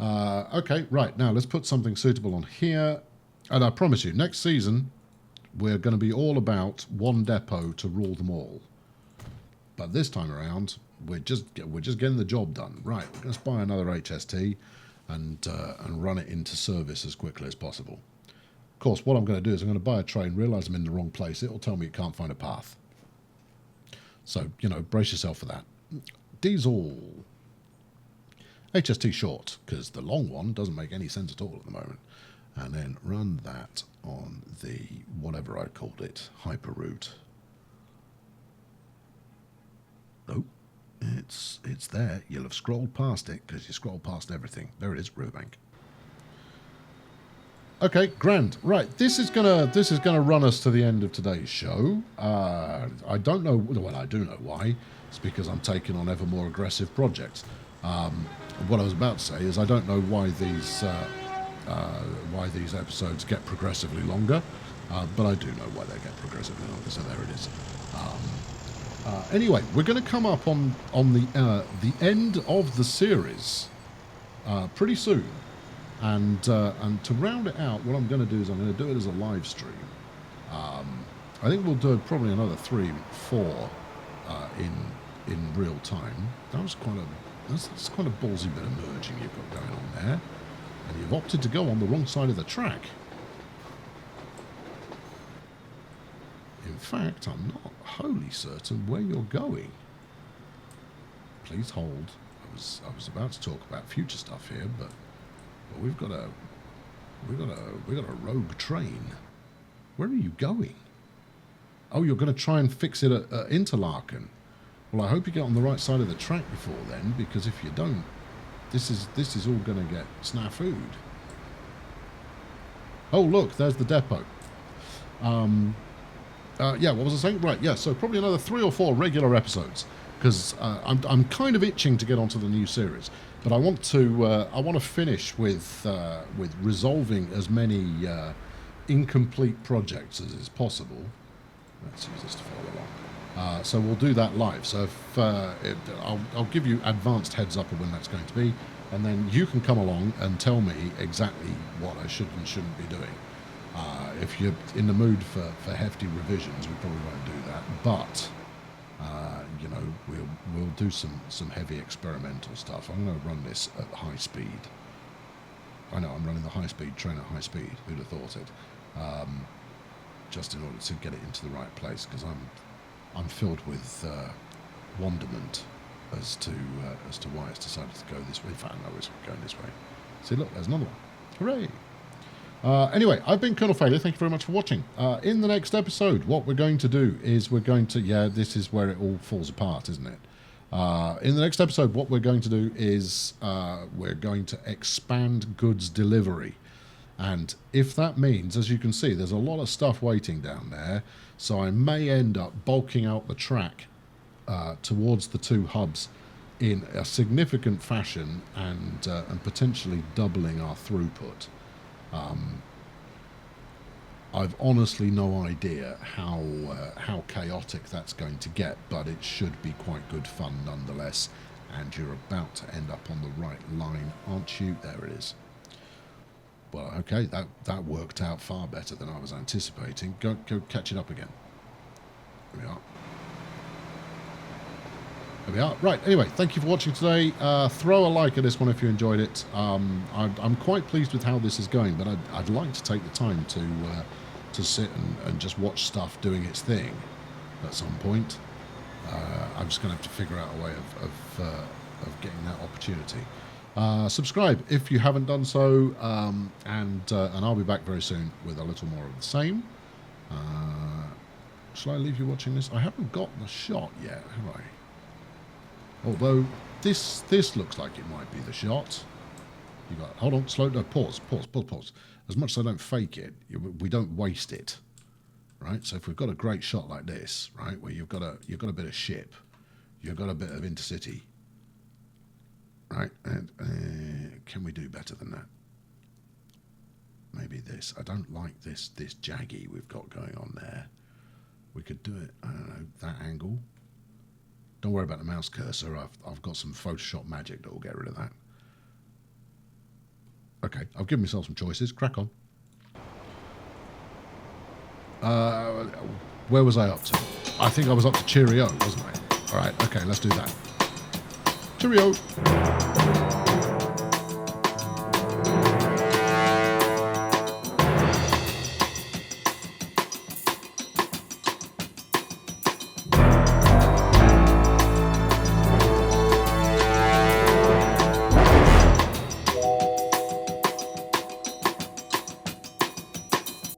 Okay, right, now let's put something suitable on here. And I promise you, next season, we're going to be all about one depot to rule them all. But this time around, we're just getting the job done. Right, we're going to buy another HST and run it into service as quickly as possible. Of course, what I'm going to do is I'm going to buy a train, realise I'm in the wrong place. It'll tell me it can't find a path. So, you know, brace yourself for that. Diesel. HST short, because the long one doesn't make any sense at all at the moment. And then run that on the, whatever I called it, hyperroute. Nope, it's there. You'll have scrolled past it, because you scroll past everything. There it is, Riverbank. Okay, grand. Right, this is gonna run us to the end of today's show. I don't know. Well, I do know why. It's because I'm taking on ever more aggressive projects. What I was about to say is I don't know why these episodes get progressively longer, but I do know why they get progressively longer. So there it is. Anyway, we're going to come up on the end of the series pretty soon. And to round it out, what I'm going to do is I'm going to do it as a live stream. I think we'll do probably another 3, 4 in real time. That's quite a ballsy bit of merging you've got going on there, and you've opted to go on the wrong side of the track. In fact, I'm not wholly certain where you're going. Please hold. I was about to talk about future stuff here, but we've got a rogue train. Where are you going? Oh, you're going to try and fix it at Interlaken. Well, I hope you get on the right side of the track before then, because if you don't, this is all going to get snafu'd. Oh, look, there's the depot. Yeah, what was I saying? Right, yeah, so probably another 3 or 4 regular episodes, because I'm kind of itching to get onto the new series. But I want to finish with resolving as many incomplete projects as is possible. Let's use this to follow along. So we'll do that live. So if, I'll give you advanced heads up of when that's going to be, and then you can come along and tell me exactly what I should and shouldn't be doing. If you're in the mood for hefty revisions, we probably won't do that. But you know, we'll do some heavy experimental stuff. I'm going to run this at high speed. I know I'm running the high-speed train at high speed. Who'd have thought it? Just in order to get it into the right place, because I'm filled with wonderment as to why it's decided to go this way. In fact, I know it's going this way. See, look, there's another one. Hooray! Anyway, I've been Colonel Failure. Thank you very much for watching. In the next episode, what we're going to do is yeah, this is where it all falls apart, isn't it? In the next episode, what we're going to do is we're going to expand goods delivery. And if that means, as you can see, there's a lot of stuff waiting down there, so I may end up bulking out the track towards the 2 hubs in a significant fashion and potentially doubling our throughput. I've honestly no idea how chaotic that's going to get, but it should be quite good fun nonetheless. And you're about to end up on the right line, aren't you? There it is. Well, okay, that worked out far better than I was anticipating. Go catch it up again. Here we are. There we are. Right, anyway, thank you for watching today. Throw a like at this one if you enjoyed it. I'm quite pleased with how this is going, but I'd like to take the time to sit and just watch stuff doing its thing at some point. I'm just going to have to figure out a way of getting that opportunity. Subscribe if you haven't done so, and I'll be back very soon with a little more of the same. Shall I leave you watching this? I haven't got the shot yet, have I? Although this looks like it might be the shot. You got, hold on, slow down, pause. As much as I don't fake it, we don't waste it, right? So if we've got a great shot like this, right, where you've got a bit of ship, you've got a bit of intercity, right, and can we do better than that? Maybe this. I don't like this jaggy we've got going on there. We could do it, I don't know, that angle. Don't worry about the mouse cursor. I've got some Photoshop magic that will get rid of that. Okay, I've given myself some choices. Crack on. Where was I up to? I think I was up to cheerio, wasn't I? All right, okay, let's do that. Cheerio.